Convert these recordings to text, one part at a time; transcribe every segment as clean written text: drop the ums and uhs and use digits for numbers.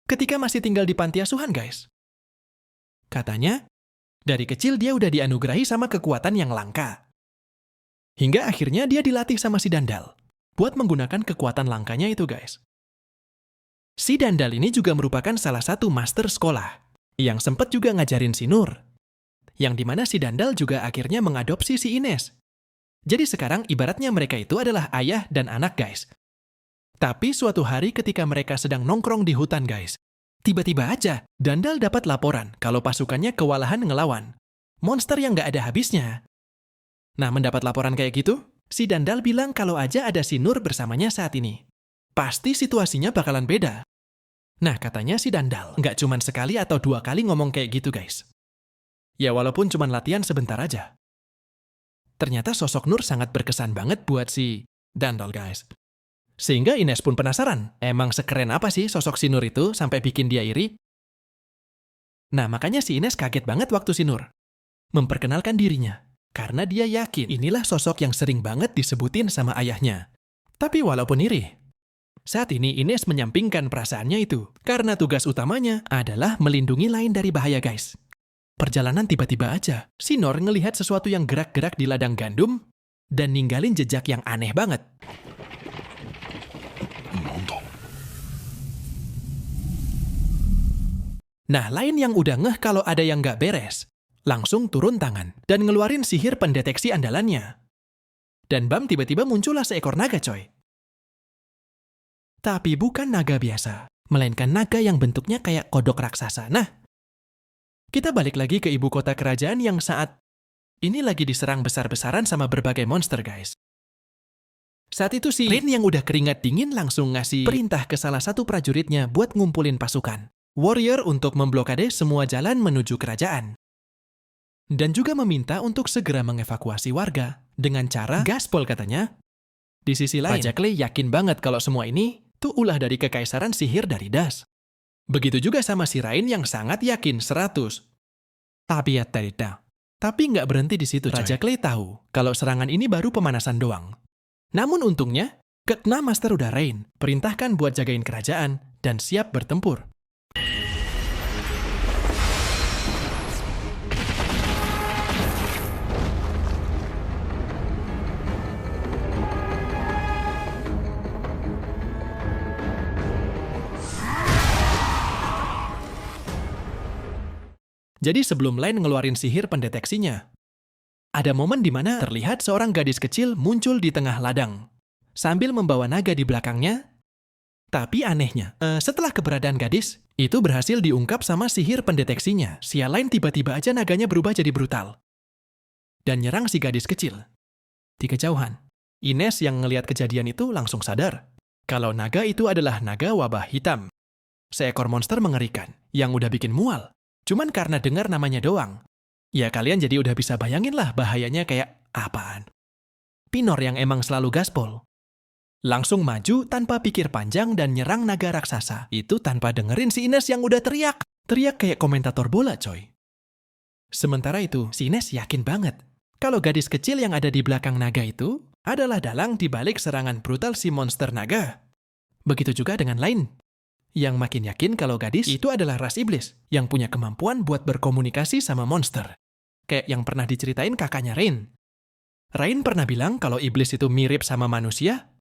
ketika masih tinggal di panti asuhan, guys. Katanya, dari kecil dia udah dianugerahi sama kekuatan yang langka. Hingga akhirnya dia dilatih sama si Dandal buat menggunakan kekuatan langkanya itu, guys. Si Dandal ini juga merupakan salah satu master sekolah yang sempat juga ngajarin si Nur. Yang dimana si Dandal juga akhirnya mengadopsi si Ines. Jadi sekarang ibaratnya mereka itu adalah ayah dan anak, guys. Tapi suatu hari ketika mereka sedang nongkrong di hutan, guys, tiba-tiba aja Dandal dapat laporan kalau pasukannya kewalahan ngelawan monster yang nggak ada habisnya. Nah, mendapat laporan kayak gitu, si Dandal bilang kalau aja ada si Nur bersamanya saat ini, pasti situasinya bakalan beda. Nah, katanya si Dandal nggak cuman sekali atau 2 kali ngomong kayak gitu, guys. Ya, walaupun cuman latihan sebentar aja. Ternyata sosok Nur sangat berkesan banget buat si Dandal, guys. Sehingga Ines pun penasaran, emang sekeren apa sih sosok si Nur itu sampai bikin dia iri? Nah, makanya si Ines kaget banget waktu si Nur memperkenalkan dirinya. Karena dia yakin inilah sosok yang sering banget disebutin sama ayahnya. Tapi walaupun iri, saat ini Ines menyampingkan perasaannya itu. Karena tugas utamanya adalah melindungi lain dari bahaya, guys. Perjalanan tiba-tiba aja, si Nur ngelihat sesuatu yang gerak-gerak di ladang gandum dan ninggalin jejak yang aneh banget. Nah, lain yang udah ngeh kalau ada yang nggak beres, langsung turun tangan dan ngeluarin sihir pendeteksi andalannya. Dan bam, tiba-tiba muncullah seekor naga, coy. Tapi bukan naga biasa, melainkan naga yang bentuknya kayak kodok raksasa. Nah, kita balik lagi ke ibu kota kerajaan yang saat ini lagi diserang besar-besaran sama berbagai monster, guys. Saat itu si Rin yang udah keringat dingin langsung ngasih perintah ke salah satu prajuritnya buat ngumpulin pasukan warrior untuk memblokade semua jalan menuju kerajaan. Dan juga meminta untuk segera mengevakuasi warga dengan cara gaspol, katanya. Di sisi lain, Raja Clay yakin banget kalau semua ini tuh ulah dari kekaisaran sihir dari Das. Begitu juga sama si Rain yang sangat yakin 100. Tapi ya tidak. Tapi nggak berhenti di situ, coy. Raja Clay tahu kalau serangan ini baru pemanasan doang. Namun untungnya, ke-6 Master udah Rain perintahkan buat jagain kerajaan dan siap bertempur. Jadi sebelum Lain ngeluarin sihir pendeteksinya, ada momen di mana terlihat seorang gadis kecil muncul di tengah ladang, sambil membawa naga di belakangnya. Tapi anehnya, setelah keberadaan gadis, itu berhasil diungkap sama sihir pendeteksinya. Si Lain tiba-tiba aja naganya berubah jadi brutal dan nyerang si gadis kecil. Di kejauhan, Ines yang ngelihat kejadian itu langsung sadar kalau naga itu adalah naga wabah hitam. Seekor monster mengerikan yang udah bikin mual. Cuman karena dengar namanya doang. Ya kalian jadi udah bisa bayangin lah bahayanya kayak apaan. Pinor yang emang selalu gaspol langsung maju tanpa pikir panjang dan nyerang naga raksasa. Itu tanpa dengerin si Ines yang udah teriak. Teriak kayak komentator bola, coy. Sementara itu, si Ines yakin banget kalau gadis kecil yang ada di belakang naga itu adalah dalang di balik serangan brutal si monster naga. Begitu juga dengan Lain, yang makin yakin kalau gadis itu adalah ras iblis yang punya kemampuan buat berkomunikasi sama monster. Kayak yang pernah diceritain kakaknya Rain. Rain pernah bilang kalau iblis itu mirip sama manusia,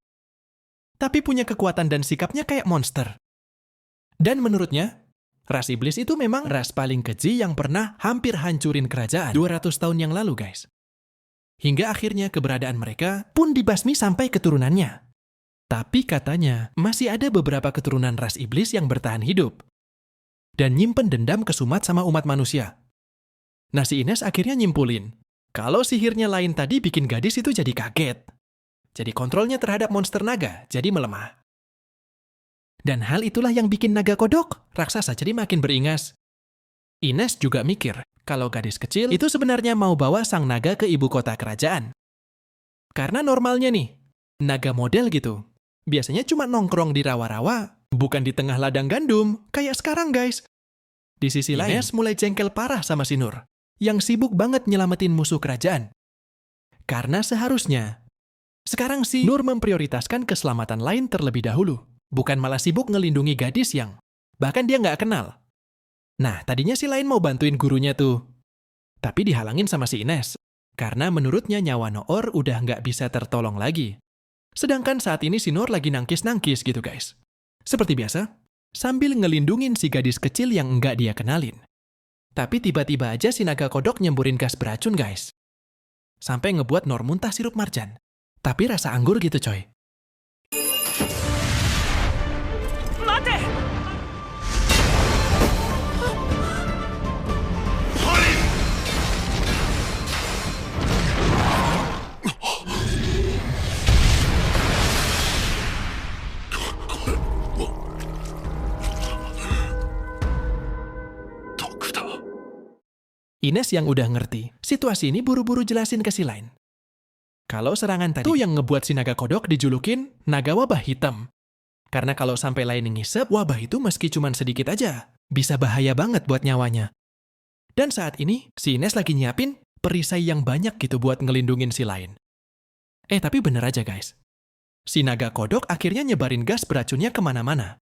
tapi punya kekuatan dan sikapnya kayak monster. Dan menurutnya, ras iblis itu memang ras paling keji yang pernah hampir hancurin kerajaan 200 tahun yang lalu, guys. Hingga akhirnya keberadaan mereka pun dibasmi sampai keturunannya. Tapi katanya, masih ada beberapa keturunan ras iblis yang bertahan hidup dan nyimpen dendam kesumat sama umat manusia. Nah, si Ines akhirnya nyimpulin kalau sihirnya Lain tadi bikin gadis itu jadi kaget. Jadi kontrolnya terhadap monster naga jadi melemah. Dan hal itulah yang bikin naga kodok raksasa jadi makin beringas. Ines juga mikir kalau gadis kecil itu sebenarnya mau bawa sang naga ke ibu kota kerajaan. Karena normalnya nih, naga model gitu biasanya cuma nongkrong di rawa-rawa, bukan di tengah ladang gandum, kayak sekarang, guys. Di sisi lain, Ines mulai jengkel parah sama si Nur, yang sibuk banget nyelamatin musuh kerajaan. Karena seharusnya, sekarang si Nur memprioritaskan keselamatan Lain terlebih dahulu, bukan malah sibuk ngelindungi gadis yang Bahkan dia nggak kenal. Nah, tadinya si Lain mau bantuin gurunya tuh. Tapi dihalangin sama si Ines. Karena menurutnya nyawa Noor udah nggak bisa tertolong lagi. Sedangkan saat ini si Noor lagi nangkis-nangkis gitu guys. Seperti biasa, sambil ngelindungin si gadis kecil yang nggak dia kenalin. Tapi tiba-tiba aja si naga kodok nyemburin gas beracun guys. Sampai ngebuat Noor muntah sirup marjan. Tapi rasa anggur gitu coy. Mate! Ines yang udah ngerti, situasi ini buru-buru jelasin ke si Lain. Kalau serangan tadi itu yang ngebuat si naga kodok dijulukin naga wabah hitam. Karena kalau sampai Lain ngisep, wabah itu meski cuman sedikit aja, bisa bahaya banget buat nyawanya. Dan saat ini, si Ines lagi nyiapin perisai yang banyak gitu buat ngelindungin si Lain. Tapi bener aja guys. Si naga kodok akhirnya nyebarin gas beracunnya kemana-mana.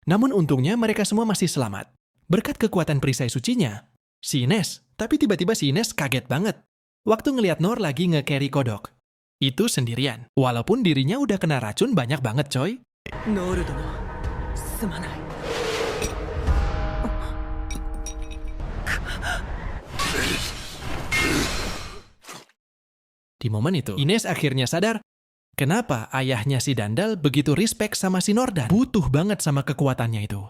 Namun untungnya mereka semua masih selamat. Berkat kekuatan perisai sucinya, si Ines, tapi tiba-tiba si Ines kaget banget waktu ngelihat Noor lagi nge-carry kodok. Itu sendirian, walaupun dirinya udah kena racun banyak banget coy. ノール殿、すまない。 Di momen itu, Ines akhirnya sadar kenapa ayahnya si Dandal begitu respect sama si Noor dan butuh banget sama kekuatannya itu.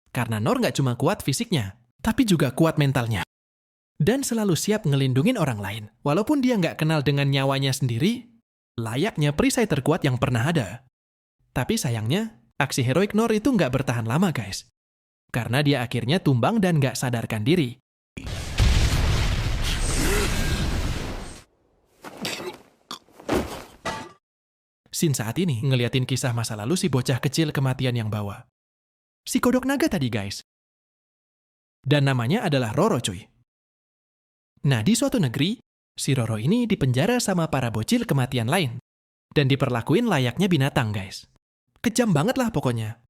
Karena Noor nggak cuma kuat fisiknya, tapi juga kuat mentalnya. Dan selalu siap ngelindungin orang lain, walaupun dia nggak kenal dengan nyawanya sendiri, layaknya perisai terkuat yang pernah ada. Tapi sayangnya, aksi heroik Noor itu nggak bertahan lama guys. Karena dia akhirnya tumbang dan nggak sadarkan diri. Sin saat ini ngeliatin kisah masa lalu si bocah kecil kematian yang bawa. Si kodok naga tadi guys. Dan namanya adalah Roro cuy. Nah di suatu negeri, si Roro ini dipenjara sama para bocil kematian lain. Dan diperlakuin layaknya binatang guys. Kejam banget lah pokoknya.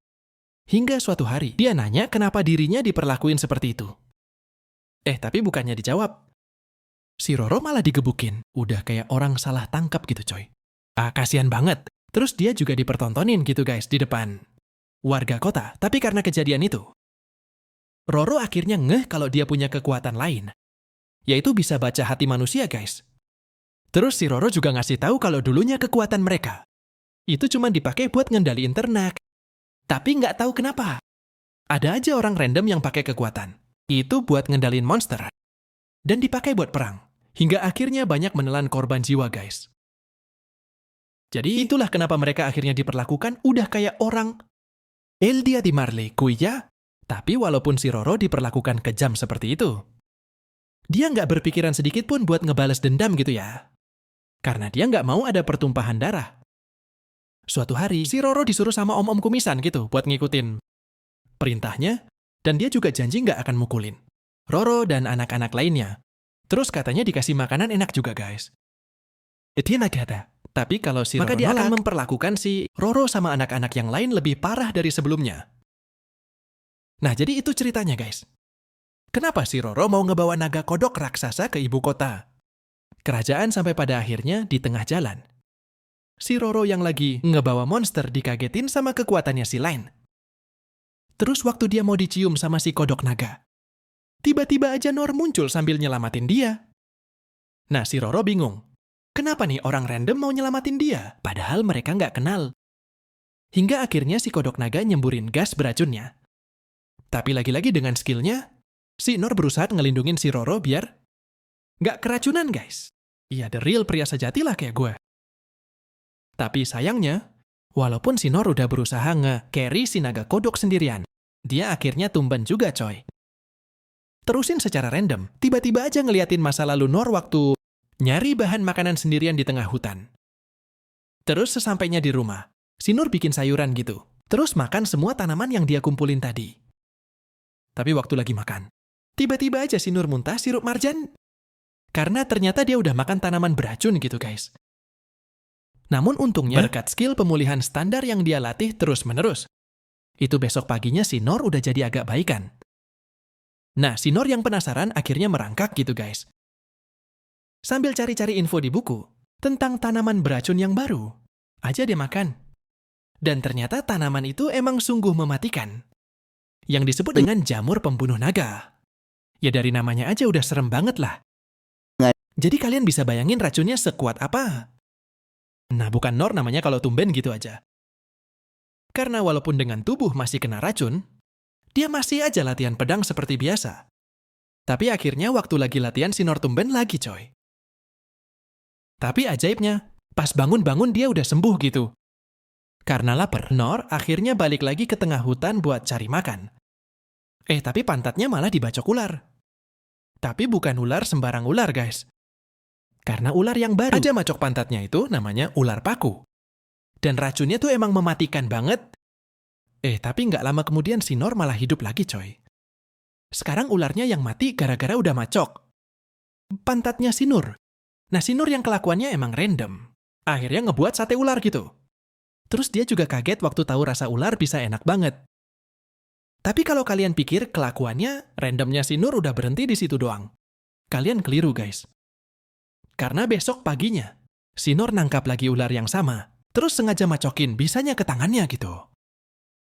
Hingga suatu hari, dia nanya kenapa dirinya diperlakuin seperti itu. Tapi bukannya dijawab. Si Roro malah digebukin. Udah kayak orang salah tangkap gitu coy. Kasian banget. Terus dia juga dipertontonin gitu guys di depan warga kota. Tapi karena kejadian itu, Roro akhirnya ngeh kalau dia punya kekuatan lain. Yaitu bisa baca hati manusia guys. Terus si Roro juga ngasih tahu kalau dulunya kekuatan mereka itu cuma dipakai buat ngendaliin ternak. Tapi nggak tahu kenapa. Ada aja orang random yang pakai kekuatan. Itu buat ngendaliin monster. Dan dipakai buat perang. Hingga akhirnya banyak menelan korban jiwa guys. Jadi itulah kenapa mereka akhirnya diperlakukan udah kayak orang. El dia di Marley, kuya. Tapi walaupun si Roro diperlakukan kejam seperti itu, dia nggak berpikiran sedikit pun buat ngebales dendam gitu ya. Karena dia nggak mau ada pertumpahan darah. Suatu hari, si Roro disuruh sama om-om kumisan gitu buat ngikutin perintahnya. Dan dia juga janji nggak akan mukulin Roro dan anak-anak lainnya. Terus katanya dikasih makanan enak juga guys. Itu enak kata. Tapi kalau si Roro dia akan memperlakukan si Roro sama anak-anak yang lain lebih parah dari sebelumnya. Nah, jadi itu ceritanya, guys. Kenapa si Roro mau ngebawa naga kodok raksasa ke ibu kota? Kerajaan sampai pada akhirnya di tengah jalan. Si Roro yang lagi ngebawa monster dikagetin sama kekuatannya si Lain. Terus waktu dia mau dicium sama si kodok naga, tiba-tiba aja Noor muncul sambil nyelamatin dia. Nah, si Roro bingung. Kenapa nih orang random mau nyelamatin dia? Padahal mereka nggak kenal. Hingga akhirnya si kodok naga nyemburin gas beracunnya. Tapi lagi-lagi dengan skillnya, si Noor berusaha ngelindungin si Roro biar nggak keracunan guys. Iya, the real pria sejati lah kayak gue. Tapi sayangnya, walaupun si Noor udah berusaha nge-carry si naga kodok sendirian, dia akhirnya tumben juga coy. Terusin secara random, tiba-tiba aja ngeliatin masa lalu Noor waktu nyari bahan makanan sendirian di tengah hutan. Terus sesampainya di rumah, si Noor bikin sayuran gitu. Terus makan semua tanaman yang dia kumpulin tadi. Tapi waktu lagi makan, tiba-tiba aja si Noor muntah sirup marjan. Karena ternyata dia udah makan tanaman beracun gitu guys. Namun untungnya, berkat skill pemulihan standar yang dia latih terus-menerus, Itu besok paginya si Nor udah jadi agak baikan. Nah, si Nor yang penasaran akhirnya merangkak gitu guys. Sambil cari-cari info di buku tentang tanaman beracun yang baru, aja dia makan. Dan ternyata tanaman itu emang sungguh mematikan. Yang disebut dengan jamur pembunuh naga. Ya dari namanya aja udah serem banget lah. Jadi kalian bisa bayangin racunnya sekuat apa? Nah, bukan Nor namanya kalau tumben gitu aja. Karena walaupun dengan tubuh masih kena racun, dia masih aja latihan pedang seperti biasa. Tapi akhirnya waktu lagi latihan si Nor tumben lagi coy. Tapi ajaibnya, pas bangun-bangun dia udah sembuh gitu. Karena lapar, Nor akhirnya balik lagi ke tengah hutan buat cari makan. Tapi pantatnya malah dibacok ular. Tapi bukan ular sembarang ular guys. Karena ular yang baru aja macok pantatnya itu namanya ular paku. Dan racunnya tuh emang mematikan banget. Tapi nggak lama kemudian si Nor malah hidup lagi coy. Sekarang ularnya yang mati gara-gara udah macok pantatnya si Nur. Nah si Nur yang kelakuannya emang random. Akhirnya ngebuat sate ular gitu. Terus dia juga kaget waktu tahu rasa ular bisa enak banget. Tapi kalau kalian pikir kelakuannya, randomnya si Nur udah berhenti di situ doang. Kalian keliru guys. Karena besok paginya, si Nur nangkap lagi ular yang sama. Terus sengaja macokin bisanya ke tangannya gitu.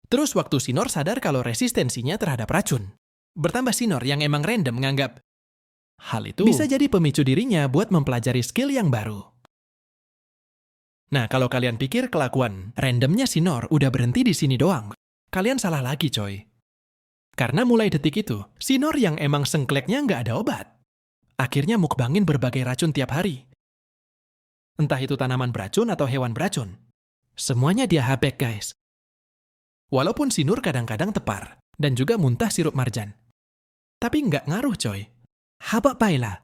Terus waktu Sinor sadar kalau resistensinya terhadap racun. Bertambah Sinor yang emang random nganggap hal itu bisa jadi pemicu dirinya buat mempelajari skill yang baru. Nah, kalau kalian pikir kelakuan randomnya Sinor udah berhenti di sini doang, kalian salah lagi coy. Karena mulai detik itu, Sinor yang emang sengkleknya nggak ada obat. Akhirnya mukbangin berbagai racun tiap hari. Entah itu tanaman beracun atau hewan beracun. Semuanya dia habek guys. Walaupun si Nur kadang-kadang tepar dan juga muntah sirup marjan. Tapi nggak ngaruh coy. Habak baiklah.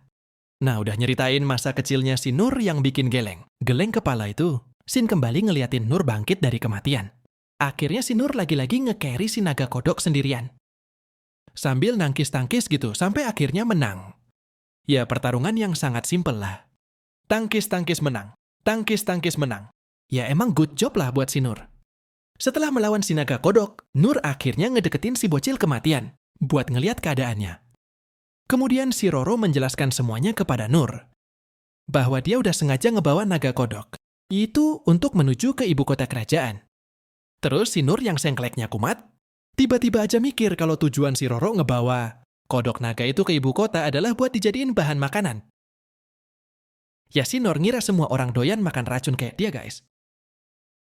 Nah udah nyeritain masa kecilnya si Nur yang bikin geleng. Geleng kepala itu, Sin kembali ngeliatin Nur bangkit dari kematian. Akhirnya si Nur lagi-lagi nge-carry si naga kodok sendirian. Sambil nangkis-tangkis gitu sampai akhirnya menang. Ya pertarungan yang sangat simpel lah. Tangkis-tangkis menang. Tangkis-tangkis menang. Ya emang good job lah buat si Nur. Setelah melawan si naga kodok, Nur akhirnya ngedeketin si bocil kematian buat ngeliat keadaannya. Kemudian si Roro menjelaskan semuanya kepada Nur. Bahwa dia udah sengaja ngebawa naga kodok. Itu untuk menuju ke ibu kota kerajaan. Terus si Nur yang sengkleknya kumat, tiba-tiba aja mikir kalau tujuan si Roro ngebawa kodok naga itu ke ibu kota adalah buat dijadiin bahan makanan. Ya si Nur ngira semua orang doyan makan racun kayak dia guys.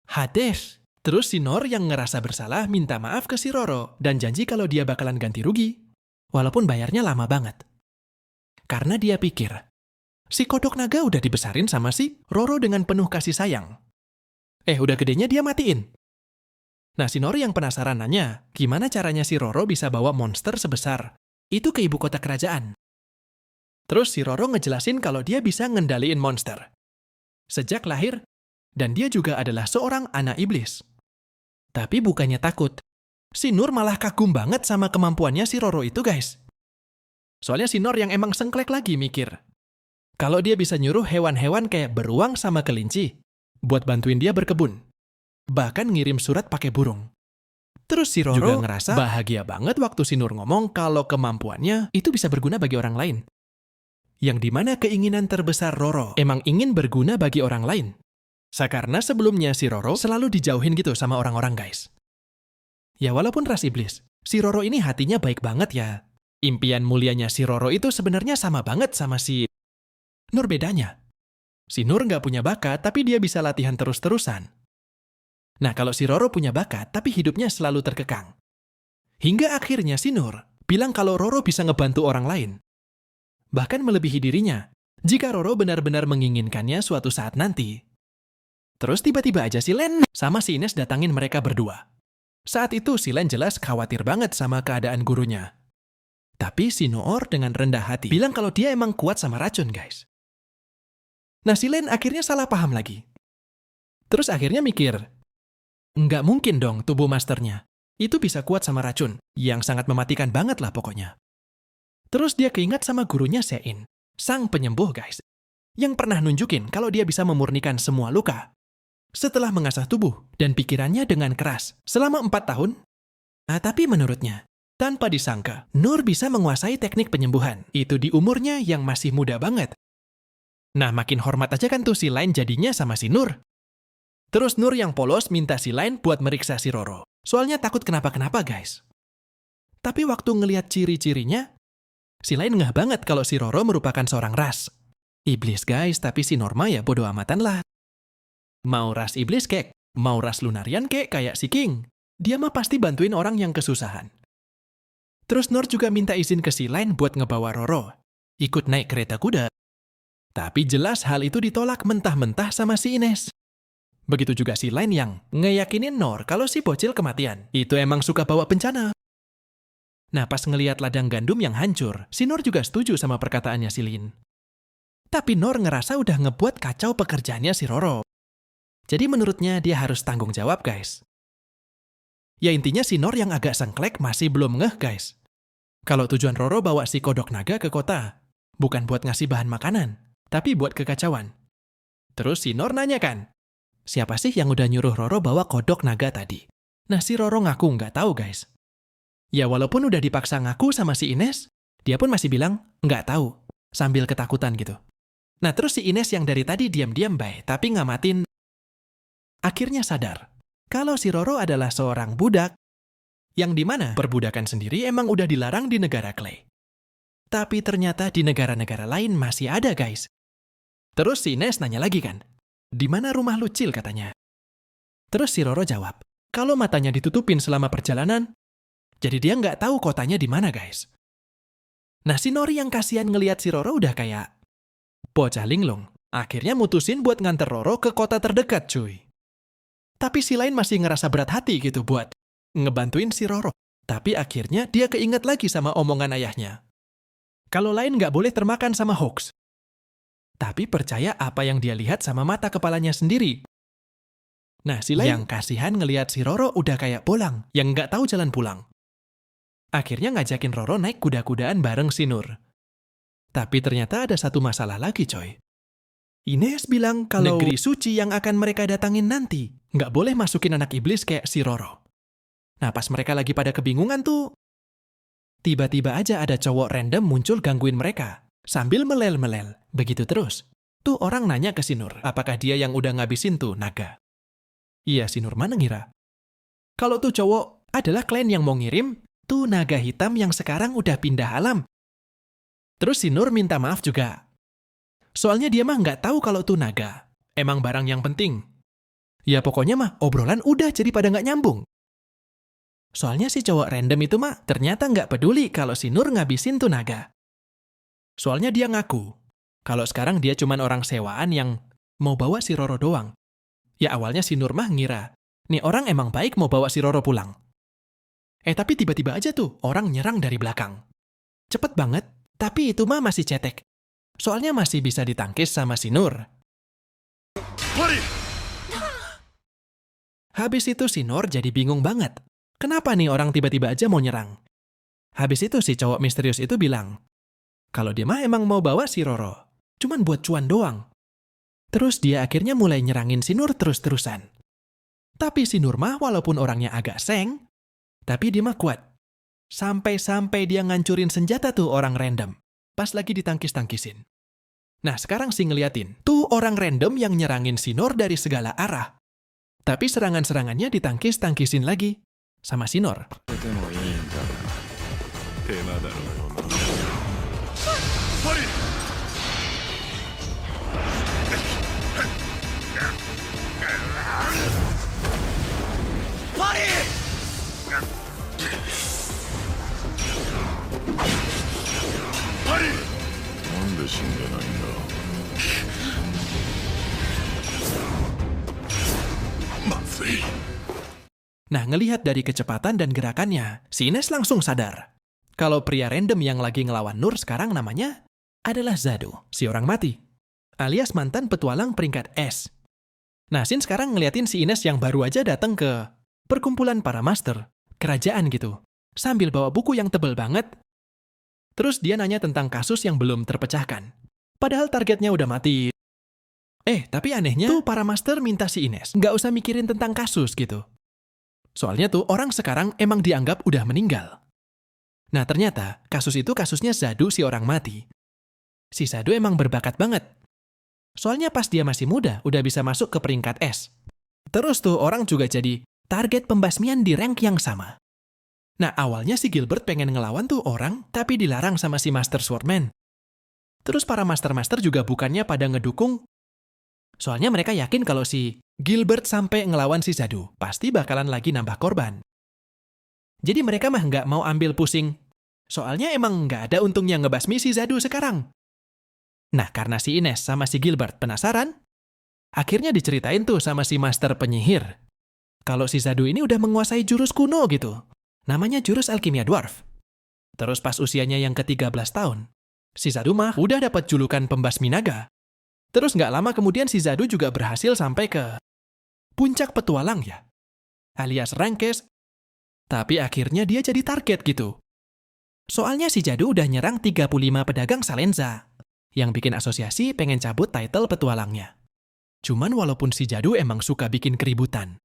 Hades. Terus si Nur yang ngerasa bersalah minta maaf ke si Roro dan janji kalau dia bakalan ganti rugi. Walaupun bayarnya lama banget. Karena dia pikir, si kodok naga udah dibesarin sama si Roro dengan penuh kasih sayang. Udah gedenya dia matiin. Nah si Nur yang penasaran nanya, gimana caranya si Roro bisa bawa monster sebesar itu ke ibu kota kerajaan. Terus si Roro ngejelasin kalau dia bisa ngendaliin monster. Sejak lahir, dan dia juga adalah seorang anak iblis. Tapi bukannya takut. Si Nur malah kagum banget sama kemampuannya si Roro itu guys. Soalnya si Nur yang emang sengklek lagi mikir. Kalau dia bisa nyuruh hewan-hewan kayak beruang sama kelinci buat bantuin dia berkebun. Bahkan ngirim surat pakai burung. Terus si Roro juga ngerasa bahagia banget waktu si Nur ngomong kalau kemampuannya itu bisa berguna bagi orang lain. Yang dimana keinginan terbesar Roro emang ingin berguna bagi orang lain. Karena sebelumnya si Roro selalu dijauhin gitu sama orang-orang guys. Ya walaupun ras iblis, si Roro ini hatinya baik banget ya. Impian mulianya si Roro itu sebenarnya sama banget sama si Nur bedanya. Si Nur nggak punya bakat tapi dia bisa latihan terus-terusan. Nah kalau si Roro punya bakat tapi hidupnya selalu terkekang. Hingga akhirnya si Nur bilang kalau Roro bisa ngebantu orang lain. Bahkan melebihi dirinya jika Roro benar-benar menginginkannya suatu saat nanti. Terus tiba-tiba aja si Len sama si Ines datangin mereka berdua. Saat itu si Len jelas khawatir banget sama keadaan gurunya. Tapi si Noor dengan rendah hati bilang kalau dia emang kuat sama racun guys. Nah si Len akhirnya salah paham lagi. Terus akhirnya mikir, nggak mungkin dong tubuh masternya itu bisa kuat sama racun yang sangat mematikan banget lah pokoknya. Terus dia keingat sama gurunya Sein, sang penyembuh guys, yang pernah nunjukin kalau dia bisa memurnikan semua luka. Setelah mengasah tubuh dan pikirannya dengan keras selama 4 tahun, Nah, tapi menurutnya, tanpa disangka, Nur bisa menguasai teknik penyembuhan. Itu di umurnya yang masih muda banget. Nah, makin hormat aja kan tuh si Lain jadinya sama si Nur. Terus Nur yang polos minta si Lain buat meriksa si Roro. Soalnya takut kenapa-kenapa, guys. Tapi waktu ngelihat ciri-cirinya, si Lain ngeh banget kalau si Roro merupakan seorang ras. Iblis, guys, tapi si Norma ya bodo amatan lah. Mau ras iblis kek, mau ras lunarian kek kayak si King. Dia mah pasti bantuin orang yang kesusahan. Terus Nur juga minta izin ke si Lain buat ngebawa Roro. Ikut naik kereta kuda. Tapi jelas hal itu ditolak mentah-mentah sama si Ines. Begitu juga si Lain yang ngeyakinin Nur kalau si bocil kematian. Itu emang suka bawa bencana. Nah, pas ngeliat ladang gandum yang hancur, si Nur juga setuju sama perkataannya si Lin. Tapi Nur ngerasa udah ngebuat kacau pekerjaannya si Roro. Jadi menurutnya dia harus tanggung jawab, guys. Ya intinya si Nur yang agak sengklek masih belum ngeh, guys. Kalau tujuan Roro bawa si kodok naga ke kota, bukan buat ngasih bahan makanan, tapi buat kekacauan. Terus si Nur nanya kan, siapa sih yang udah nyuruh Roro bawa kodok naga tadi? Nah, si Roro ngaku nggak tahu, guys. Ya walaupun udah dipaksa ngaku sama si Ines, dia pun masih bilang nggak tahu, sambil ketakutan gitu. Nah, terus si Ines yang dari tadi diam-diam baik, tapi ngamatin. Akhirnya sadar, kalau si Roro adalah seorang budak, yang dimana perbudakan sendiri emang udah dilarang di negara Clay. Tapi ternyata di negara-negara lain masih ada, guys. Terus si Ines nanya lagi kan, di mana rumah Lucil katanya? Terus si Roro jawab, kalau matanya ditutupin selama perjalanan, jadi dia nggak tahu kotanya di mana, guys. Nah, si Nori yang kasihan ngelihat si Roro udah kayak bocah linglung. Akhirnya mutusin buat nganter Roro ke kota terdekat, cuy. Tapi si Lain masih ngerasa berat hati gitu buat ngebantuin si Roro. Tapi akhirnya dia keinget lagi sama omongan ayahnya. Kalau Lain nggak boleh termakan sama hoax. Tapi percaya apa yang dia lihat sama mata kepalanya sendiri. Nah, si Lain yang kasihan ngelihat si Roro udah kayak bolang, yang nggak tahu jalan pulang. Akhirnya ngajakin Roro naik kuda-kudaan bareng si Nur. Tapi ternyata ada satu masalah lagi, coy. Ines bilang kalau negeri suci yang akan mereka datangin nanti nggak boleh masukin anak iblis kayak si Roro. Nah, pas mereka lagi pada kebingungan tuh, tiba-tiba aja ada cowok random muncul gangguin mereka. Sambil melel-melel. Begitu terus. Tuh orang nanya ke si Nur, apakah dia yang udah ngabisin tuh naga. Iya, si Nur mana ngira. Kalau tuh cowok adalah klien yang mau ngirim tuh naga hitam yang sekarang udah pindah alam. Terus si Nur minta maaf juga. Soalnya dia mah nggak tahu kalau tuh naga. Emang barang yang penting. Ya pokoknya mah obrolan udah jadi pada nggak nyambung. Soalnya si cowok random itu mah ternyata nggak peduli kalau si Nur ngabisin tuh naga. Soalnya dia ngaku kalau sekarang dia cuman orang sewaan yang mau bawa si Roro doang. Ya awalnya si Nur mah ngira, nih orang emang baik mau bawa si Roro pulang. Tapi tiba-tiba aja tuh orang nyerang dari belakang. Cepet banget, tapi itu mah masih cetek. Soalnya masih bisa ditangkis sama si Nur. Habis itu si Nur jadi bingung banget. Kenapa nih orang tiba-tiba aja mau nyerang? Habis itu si cowok misterius itu bilang, kalau dia mah emang mau bawa si Roro, cuman buat cuan doang. Terus dia akhirnya mulai nyerangin si Nur terus-terusan. Tapi si Nur mah walaupun orangnya agak seng, tapi dia mah kuat. Sampai-sampai dia ngancurin senjata tuh orang random. Pas lagi ditangkis-tangkisin. Nah sekarang sih ngeliatin, tuh orang random yang nyerangin si Nur dari segala arah. Tapi serangan-serangannya ditangkis-tangkisin lagi sama si Nur. Nah, ngelihat dari kecepatan dan gerakannya, si Ines langsung sadar. Kalau pria random yang lagi ngelawan Nur sekarang namanya adalah Zado, si orang mati. Alias mantan petualang peringkat S. Nah, Sin sekarang ngeliatin si Ines yang baru aja datang ke perkumpulan para master, kerajaan gitu. Sambil bawa buku yang tebel banget. Terus dia nanya tentang kasus yang belum terpecahkan. Padahal targetnya udah mati. Tapi anehnya tuh para master minta si Ines nggak usah mikirin tentang kasus gitu. Soalnya tuh orang sekarang emang dianggap udah meninggal. Nah ternyata kasus itu kasusnya Zadu si orang mati. Si Zadu emang berbakat banget. Soalnya pas dia masih muda udah bisa masuk ke peringkat S. Terus tuh orang juga jadi target pembasmian di rank yang sama. Nah awalnya si Gilbert pengen ngelawan tuh orang tapi dilarang sama si Master Swordman. Terus para master-master juga bukannya pada ngedukung. Soalnya mereka yakin kalau si Gilbert sampai ngelawan si Zadu, pasti bakalan lagi nambah korban. Jadi mereka mah nggak mau ambil pusing. Soalnya emang nggak ada untungnya ngebasmi si Zadu sekarang. Nah karena si Ines sama si Gilbert penasaran, akhirnya diceritain tuh sama si master penyihir. Kalau si Zadu ini udah menguasai jurus kuno gitu. Namanya jurus alkimia dwarf. Terus pas usianya yang ke-13 tahun, si Zadu mah udah dapat julukan pembasmi naga. Terus nggak lama kemudian si Zadu juga berhasil sampai ke puncak petualang ya, alias Rankes. Tapi akhirnya dia jadi target gitu. Soalnya si Zadu udah nyerang 35 pedagang Salenza, yang bikin asosiasi pengen cabut title petualangnya. Cuman walaupun si Zadu emang suka bikin keributan,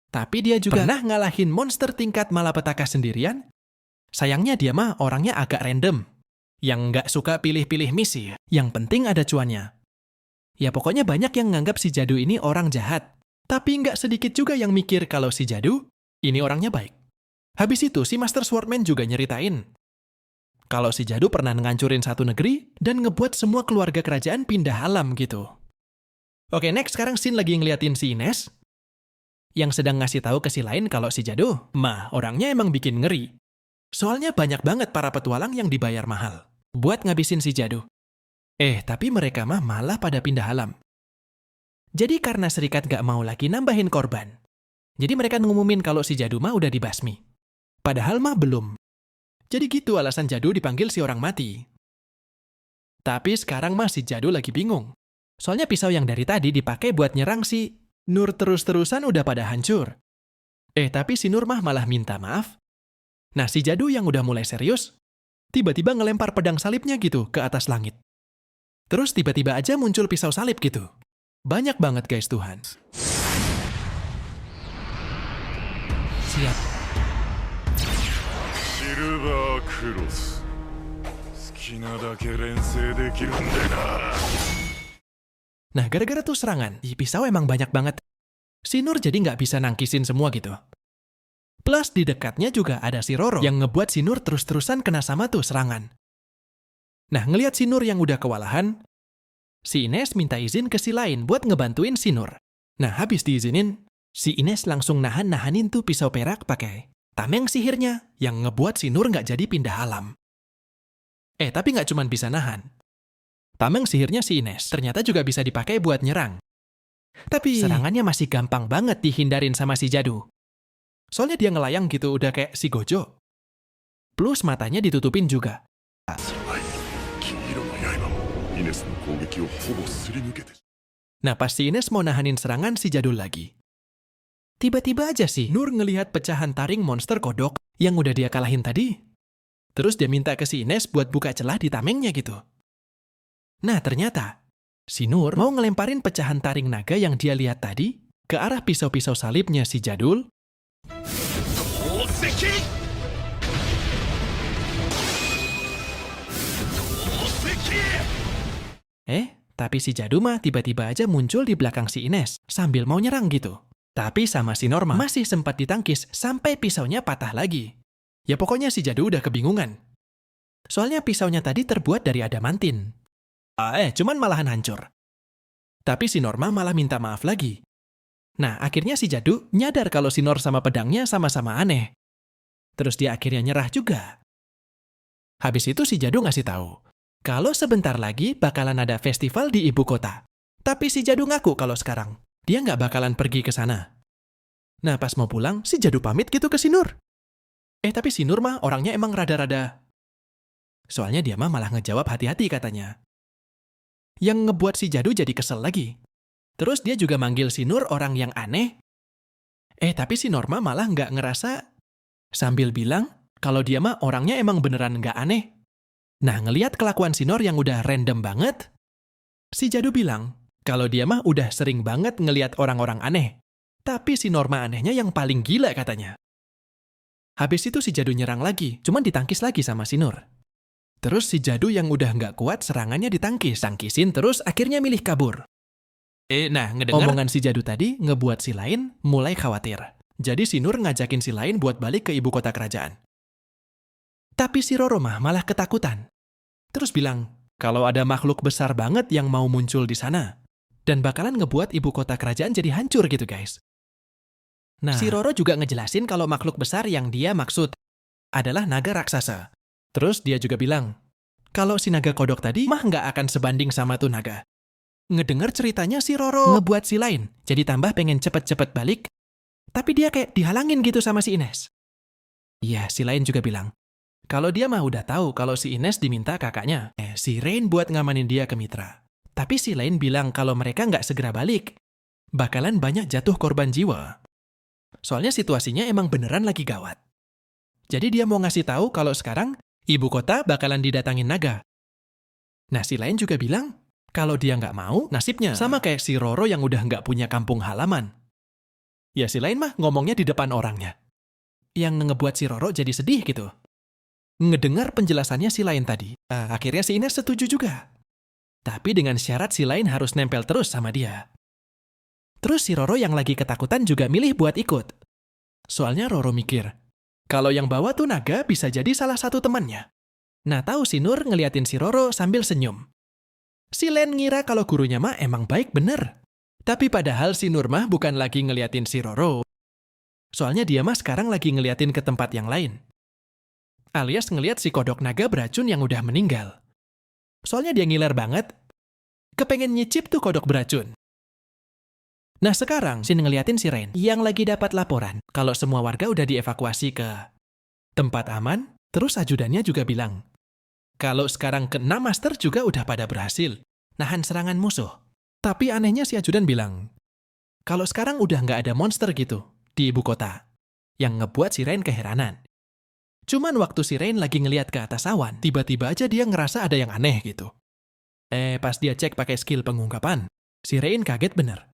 tapi dia juga pernah ngalahin monster tingkat malapetaka sendirian. Sayangnya dia mah orangnya agak random, yang nggak suka pilih-pilih misi, yang penting ada cuannya. Ya pokoknya banyak yang nganggap si Zadu ini orang jahat, tapi nggak sedikit juga yang mikir kalau si Zadu ini orangnya baik. Habis itu si Master Swordman juga nyeritain kalau si Zadu pernah ngancurin satu negeri dan ngebuat semua keluarga kerajaan pindah alam gitu. Oke, next sekarang Shin lagi ngeliatin si Ines yang sedang ngasih tahu ke si lain kalau si Zadu mah orangnya emang bikin ngeri. Soalnya banyak banget para petualang yang dibayar mahal buat ngabisin si Zadu. Tapi mereka mah malah pada pindah alam. Jadi karena serikat gak mau lagi nambahin korban, jadi mereka ngumumin kalau si Zadu mah udah dibasmi. Padahal mah belum. Jadi gitu alasan Zadu dipanggil si orang mati. Tapi sekarang mah si Zadu lagi bingung. Soalnya pisau yang dari tadi dipakai buat nyerang si Nur terus-terusan udah pada hancur. Tapi si Nur mah malah minta maaf. Nah si Zadu yang udah mulai serius, tiba-tiba ngelempar pedang salibnya gitu ke atas langit. Terus tiba-tiba aja muncul pisau salib gitu. Banyak banget guys Tuhan. Siap. シルバークロス好きなだけ連成できるんでな Nah gara-gara tuh serangan, di pisau emang banyak banget. Si Nur jadi nggak bisa nangkisin semua gitu. Plus di dekatnya juga ada si Roro yang ngebuat si Nur terus-terusan kena sama tuh serangan. Nah ngelihat si Nur yang udah kewalahan, si Ines minta izin ke si lain buat ngebantuin si Nur. Nah habis diizinin, si Ines langsung nahan-nahanin tuh pisau perak pakai tameng sihirnya yang ngebuat si Nur nggak jadi pindah alam. Tapi nggak cuma bisa nahan. Tameng sihirnya si Ines ternyata juga bisa dipakai buat nyerang. Tapi serangannya masih gampang banget dihindarin sama si Zadu. Soalnya dia ngelayang gitu udah kayak si Gojo. Plus matanya ditutupin juga. 黄色の刃もイネスの攻撃をほぼすり抜けて Nah pas si Ines mau nahanin serangan si Jadul lagi. Tiba-tiba aja sih Nur ngelihat pecahan taring monster kodok yang udah dia kalahin tadi. Terus dia minta ke si Ines buat buka celah di tamengnya gitu. Nah ternyata, si Nur mau ngelemparin pecahan taring naga yang dia lihat tadi ke arah pisau-pisau salibnya si Jadul. Tapi si Jadu mah tiba-tiba aja muncul di belakang si Ines sambil mau nyerang gitu. Tapi sama si Norma masih sempat ditangkis sampai pisaunya patah lagi. Ya pokoknya si Jadu udah kebingungan. Soalnya pisaunya tadi terbuat dari adamantin. Cuman malahan hancur. Tapi si Norma malah minta maaf lagi. Nah, akhirnya si Jadu nyadar kalau si Nor sama pedangnya sama-sama aneh. Terus dia akhirnya nyerah juga. Habis itu si Jadu ngasih tahu kalau sebentar lagi bakalan ada festival di ibu kota. Tapi si Jadu ngaku kalau sekarang dia nggak bakalan pergi ke sana. Nah, pas mau pulang, si Jadu pamit gitu ke si Nur. Tapi si Nur mah orangnya emang rada-rada. Soalnya dia mah malah ngejawab hati-hati katanya. Yang ngebuat si Jadu jadi kesel lagi. Terus dia juga manggil si Nur orang yang aneh. Tapi si Norma malah nggak ngerasa. Sambil bilang kalau dia mah orangnya emang beneran nggak aneh. Nah, ngelihat kelakuan si Nor yang udah random banget, si Jadu bilang kalau dia mah udah sering banget ngelihat orang-orang aneh. Tapi si Norma anehnya yang paling gila katanya. Habis itu si Jadu nyerang lagi, cuman ditangkis lagi sama si Nur. Terus si Jadu yang udah nggak kuat serangannya tangkisin terus akhirnya milih kabur. Nah ngedengar omongan si Jadu tadi ngebuat si Lain mulai khawatir. Jadi si Nur ngajakin si Lain buat balik ke ibu kota kerajaan. Tapi si Roro malah ketakutan. Terus bilang, kalau ada makhluk besar banget yang mau muncul di sana. Dan bakalan ngebuat ibu kota kerajaan jadi hancur gitu guys. Nah, si Roro juga ngejelasin kalau makhluk besar yang dia maksud adalah naga raksasa. Terus dia juga bilang, kalau si naga kodok tadi mah nggak akan sebanding sama tuh naga. Ngedengar ceritanya si Roro ngebuat si Lain jadi tambah pengen cepet-cepet balik, tapi dia kayak dihalangin gitu sama si Ines. Iya, si Lain juga bilang, kalau dia mah udah tahu kalau si Ines diminta kakaknya, si Rain buat ngamanin dia ke Mitra. Tapi si Lain bilang kalau mereka nggak segera balik, bakalan banyak jatuh korban jiwa. Soalnya situasinya emang beneran lagi gawat. Jadi dia mau ngasih tahu kalau sekarang ibu kota bakalan didatangin naga. Nah si Lain juga bilang kalau dia nggak mau nasibnya sama kayak si Roro yang udah nggak punya kampung halaman. Ya si Lain mah ngomongnya di depan orangnya. Yang ngebuat si Roro jadi sedih gitu. Ngedengar penjelasannya si Lain tadi, akhirnya si Ines setuju juga. Tapi dengan syarat si Lain harus nempel terus sama dia. Terus si Roro yang lagi ketakutan juga milih buat ikut. Soalnya Roro mikir, kalau yang bawa tuh naga bisa jadi salah satu temannya. Nah tahu si Nur ngeliatin si Roro sambil senyum. Si Len ngira kalau gurunya mah emang baik bener. Tapi padahal si Nur mah bukan lagi ngeliatin si Roro. Soalnya dia mah sekarang lagi ngeliatin ke tempat yang lain. Alias ngeliat si kodok naga beracun yang udah meninggal. Soalnya dia ngiler banget, kepengen nyicip tuh kodok beracun. Nah sekarang, Shin ngeliatin si Rain yang lagi dapat laporan kalau semua warga udah dievakuasi ke tempat aman, terus ajudannya juga bilang, kalau sekarang ke-6 master juga udah pada berhasil nahan serangan musuh. Tapi anehnya si ajudan bilang, kalau sekarang udah nggak ada monster gitu di ibu kota, yang ngebuat si Rain keheranan. Cuman waktu si Rain lagi ngeliat ke atas awan, tiba-tiba aja dia ngerasa ada yang aneh gitu. Pas dia cek pakai skill pengungkapan, si Rain kaget bener.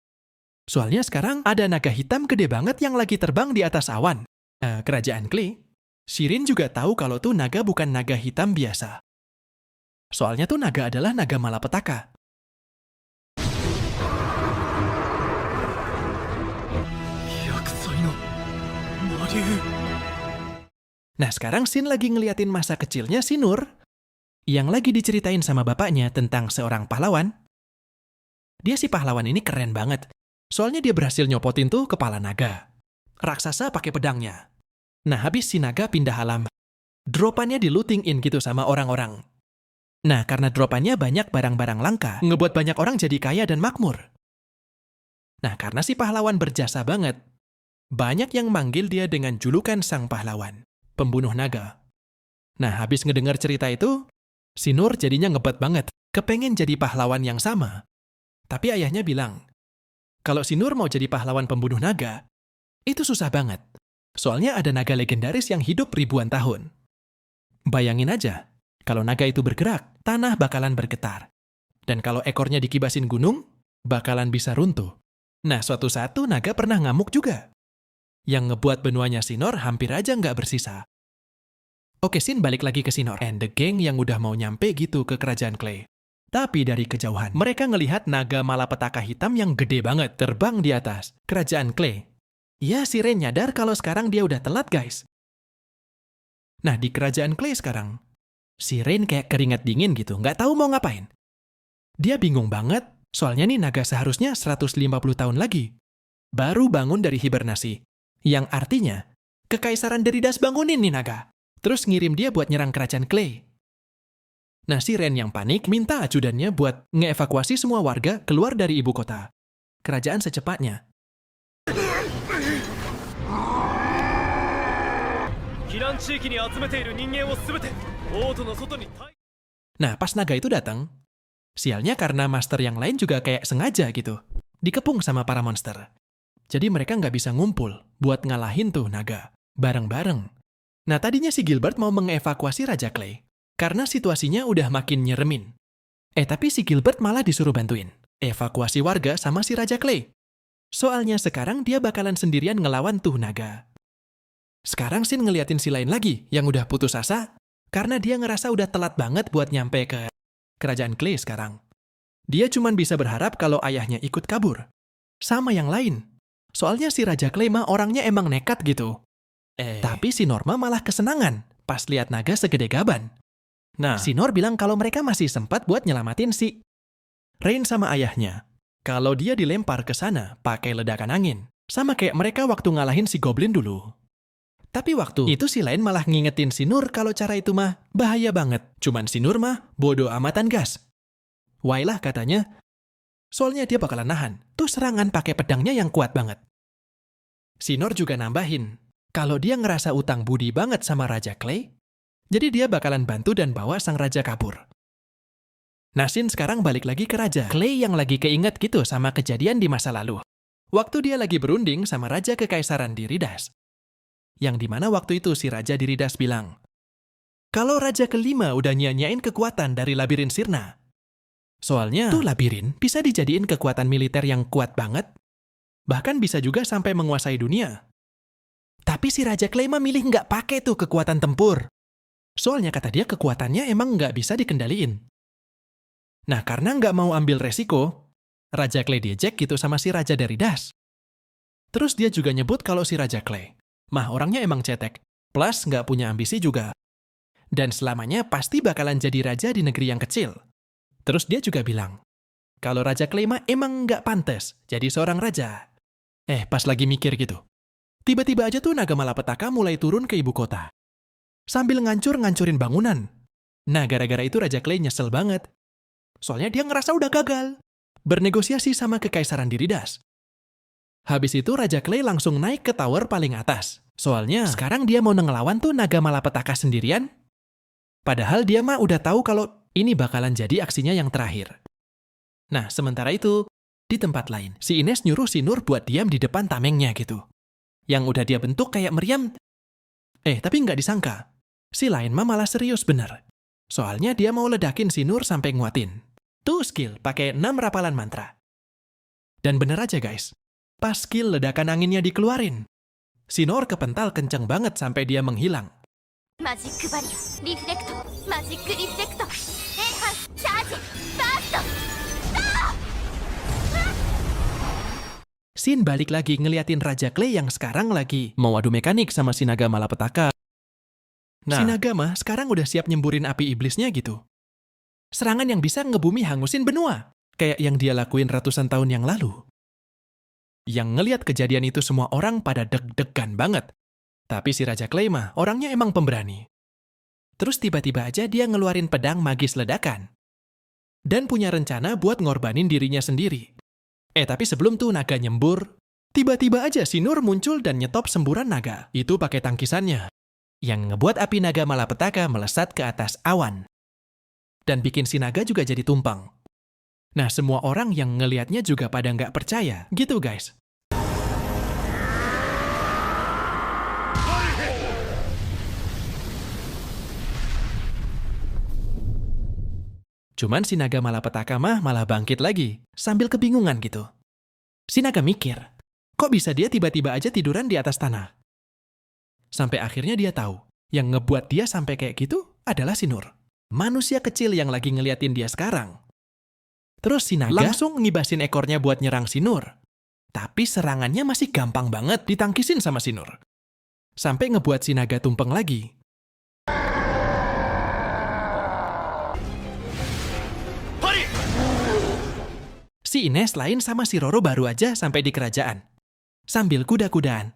Soalnya sekarang ada naga hitam gede banget yang lagi terbang di atas awan. Kerajaan Clay. Shirin juga tahu kalau tuh naga bukan naga hitam biasa. Soalnya tuh naga adalah naga malapetaka. Nah sekarang Shin lagi ngeliatin masa kecilnya si Nur yang lagi diceritain sama bapaknya tentang seorang pahlawan. Dia si pahlawan ini keren banget. Soalnya dia berhasil nyopotin tuh kepala naga. Raksasa pakai pedangnya. Nah habis si naga pindah alam. Dropannya di looting in gitu sama orang-orang. Nah karena dropannya banyak barang-barang langka, ngebuat banyak orang jadi kaya dan makmur. Nah karena si pahlawan berjasa banget, banyak yang manggil dia dengan julukan sang pahlawan, pembunuh naga. Nah habis ngedengar cerita itu, si Nur jadinya ngebet banget, kepengen jadi pahlawan yang sama. Tapi ayahnya bilang, kalau si Nur mau jadi pahlawan pembunuh naga, itu susah banget. Soalnya ada naga legendaris yang hidup ribuan tahun. Bayangin aja, kalau naga itu bergerak, tanah bakalan bergetar. Dan kalau ekornya dikibasin gunung, bakalan bisa runtuh. Nah, suatu saat tuh naga pernah ngamuk juga. Yang ngebuat benuanya Sinor hampir aja nggak bersisa. Oke, Shin balik lagi ke Sinor and the gang yang udah mau nyampe gitu ke kerajaan Clay. Tapi dari kejauhan, mereka ngelihat naga malapetaka hitam yang gede banget terbang di atas kerajaan Clay. Ya, si Rain nyadar kalau sekarang dia udah telat, guys. Nah, di kerajaan Clay sekarang, si Rain kayak keringat dingin gitu, nggak tahu mau ngapain. Dia bingung banget, soalnya nih naga seharusnya 150 tahun lagi. Baru bangun dari hibernasi. Yang artinya, kekaisaran Deridas bangunin nih naga. Terus ngirim dia buat nyerang kerajaan Clay. Nah, si Ren yang panik minta ajudannya buat ngeevakuasi semua warga keluar dari ibu kota. Kerajaan secepatnya. Nah, pas naga itu datang, sialnya karena master yang lain juga kayak sengaja gitu, dikepung sama para monster. Jadi mereka nggak bisa ngumpul buat ngalahin tuh naga, bareng-bareng. Nah, tadinya si Gilbert mau mengevakuasi Raja Clay, karena situasinya udah makin nyeremin. Tapi si Gilbert malah disuruh bantuin evakuasi warga sama si Raja Clay. Soalnya sekarang dia bakalan sendirian ngelawan tuh naga. Sekarang Shin ngeliatin si lain lagi yang udah putus asa karena dia ngerasa udah telat banget buat nyampe ke kerajaan Clay sekarang. Dia cuman bisa berharap kalau ayahnya ikut kabur. Sama yang lain. Soalnya si Raja Clay mah orangnya emang nekat gitu. Tapi si Norma malah kesenangan pas lihat naga segede gaban. Nah, si Nor bilang kalau mereka masih sempat buat nyelamatin si Rain sama ayahnya. Kalau dia dilempar ke sana pakai ledakan angin. Sama kayak mereka waktu ngalahin si Goblin dulu. Tapi waktu itu si lain malah ngingetin si Nur kalau cara itu mah bahaya banget. Cuman si Nur mah bodoh amatan gas. Wailah katanya, soalnya dia bakalan nahan. Tuh serangan pakai pedangnya yang kuat banget. Si Nur juga nambahin, kalau dia ngerasa utang budi banget sama Raja Clay, jadi dia bakalan bantu dan bawa sang raja kabur. Nah, Shin sekarang balik lagi ke Raja Clay yang lagi keinget gitu sama kejadian di masa lalu. Waktu dia lagi berunding sama Raja Kekaisaran di Ridas. Yang dimana waktu itu si Raja di Ridas bilang, kalau Raja kelima udah nyanyain kekuatan dari labirin Sirna. Soalnya, tuh labirin bisa dijadiin kekuatan militer yang kuat banget. Bahkan bisa juga sampai menguasai dunia. Tapi si Raja Clay mah milih nggak pakai tuh kekuatan tempur. Soalnya kata dia kekuatannya emang nggak bisa dikendaliin. Nah, karena nggak mau ambil resiko, Raja Clay diejek gitu sama si Raja dari Das. Terus dia juga nyebut kalau si Raja Clay mah orangnya emang cetek, plus nggak punya ambisi juga. Dan selamanya pasti bakalan jadi raja di negeri yang kecil. Terus dia juga bilang, kalau Raja Clay mah emang nggak pantas jadi seorang raja. Pas lagi mikir gitu, tiba-tiba aja tuh naga malapetaka mulai turun ke ibu kota. Sambil ngancurin bangunan. Nah, gara-gara itu Raja Clay nyesel banget. Soalnya dia ngerasa udah gagal bernegosiasi sama Kekaisaran di Ridas. Habis itu Raja Clay langsung naik ke tower paling atas. Soalnya sekarang dia mau ngelawan tuh naga malapetaka sendirian. Padahal dia mah udah tahu kalau ini bakalan jadi aksinya yang terakhir. Nah, sementara itu, di tempat lain, si Ines nyuruh si Nur buat diam di depan tamengnya gitu. Yang udah dia bentuk kayak meriam. Tapi nggak disangka. Si lain mah malah serius bener. Soalnya dia mau ledakin si Nur sampai nguatin. Tuh skill pakai 6 rapalan mantra. Dan bener aja guys. Pas skill ledakan anginnya dikeluarin, si Nor kepental kenceng banget sampai dia menghilang. Magic Barrier, Reflect, Magic Reflect, Enhance, Charge, Burst! Shin balik lagi ngeliatin Raja Clay yang sekarang lagi mau adu mekanik sama si naga malapetaka. Nah, si naga mah sekarang udah siap nyemburin api iblisnya gitu. Serangan yang bisa ngebumi hangusin benua, kayak yang dia lakuin ratusan tahun yang lalu. Yang ngeliat kejadian itu semua orang pada deg-degan banget. Tapi si Raja Clay mah orangnya emang pemberani. Terus tiba-tiba aja dia ngeluarin pedang magis ledakan. Dan punya rencana buat ngorbanin dirinya sendiri. Tapi sebelum tuh naga nyembur, tiba-tiba aja si Nur muncul dan nyetop semburan naga. Itu pakai tangkisannya. Yang ngebuat api naga malapetaka melesat ke atas awan. Dan bikin si naga juga jadi tumpang. Nah, semua orang yang ngelihatnya juga pada nggak percaya. Gitu, guys. Cuman si naga malapetaka mah malah bangkit lagi, sambil kebingungan gitu. Si naga mikir, kok bisa dia tiba-tiba aja tiduran di atas tanah? Sampai akhirnya dia tahu, yang ngebuat dia sampai kayak gitu adalah si Nur. Manusia kecil yang lagi ngeliatin dia sekarang. Terus si naga langsung ngibasin ekornya buat nyerang si Nur. Tapi serangannya masih gampang banget ditangkisin sama si Nur. Sampai ngebuat si naga tumpeng lagi. Si Ines lain sama si Roro baru aja sampai di kerajaan. Sambil kuda-kudaan.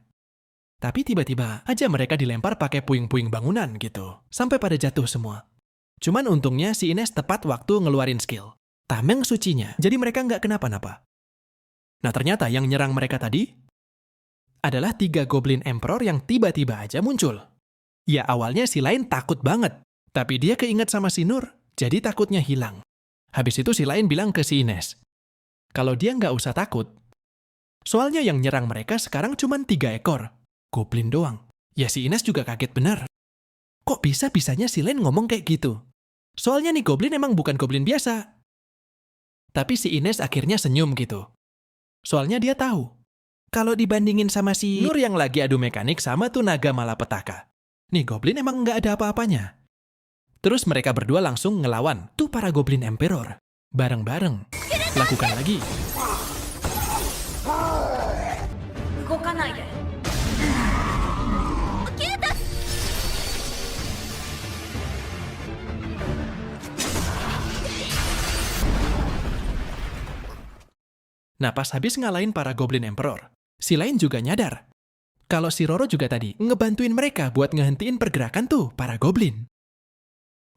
Tapi tiba-tiba aja mereka dilempar pakai puing-puing bangunan gitu. Sampai pada jatuh semua. Cuman untungnya si Ines tepat waktu ngeluarin skill. Tameng sucinya, jadi mereka nggak kenapa-napa. Nah, ternyata yang nyerang mereka tadi adalah 3 Goblin Emperor yang tiba-tiba aja muncul. Ya, awalnya si lain takut banget, tapi dia keinget sama si Nur, jadi takutnya hilang. Habis itu si lain bilang ke si Ines, kalau dia nggak usah takut. Soalnya yang nyerang mereka sekarang cuma 3 ekor, Goblin doang. Ya, si Ines juga kaget bener. Kok bisa-bisanya si lain ngomong kayak gitu? Soalnya nih Goblin emang bukan Goblin biasa. Tapi si Ines akhirnya senyum gitu. Soalnya dia tahu, Kalau dibandingin sama si Nur yang lagi adu mekanik sama tuh naga malapetaka. Nih goblin emang nggak ada apa-apanya. Terus mereka berdua langsung ngelawan tuh para goblin emperor. Bareng-bareng. Lakukan lagi. 動かないで。 キュータス Nah pas habis ngalahin para goblin emperor, si lain juga nyadar. Kalau si Roro juga tadi ngebantuin mereka buat ngehentiin pergerakan tuh para goblin.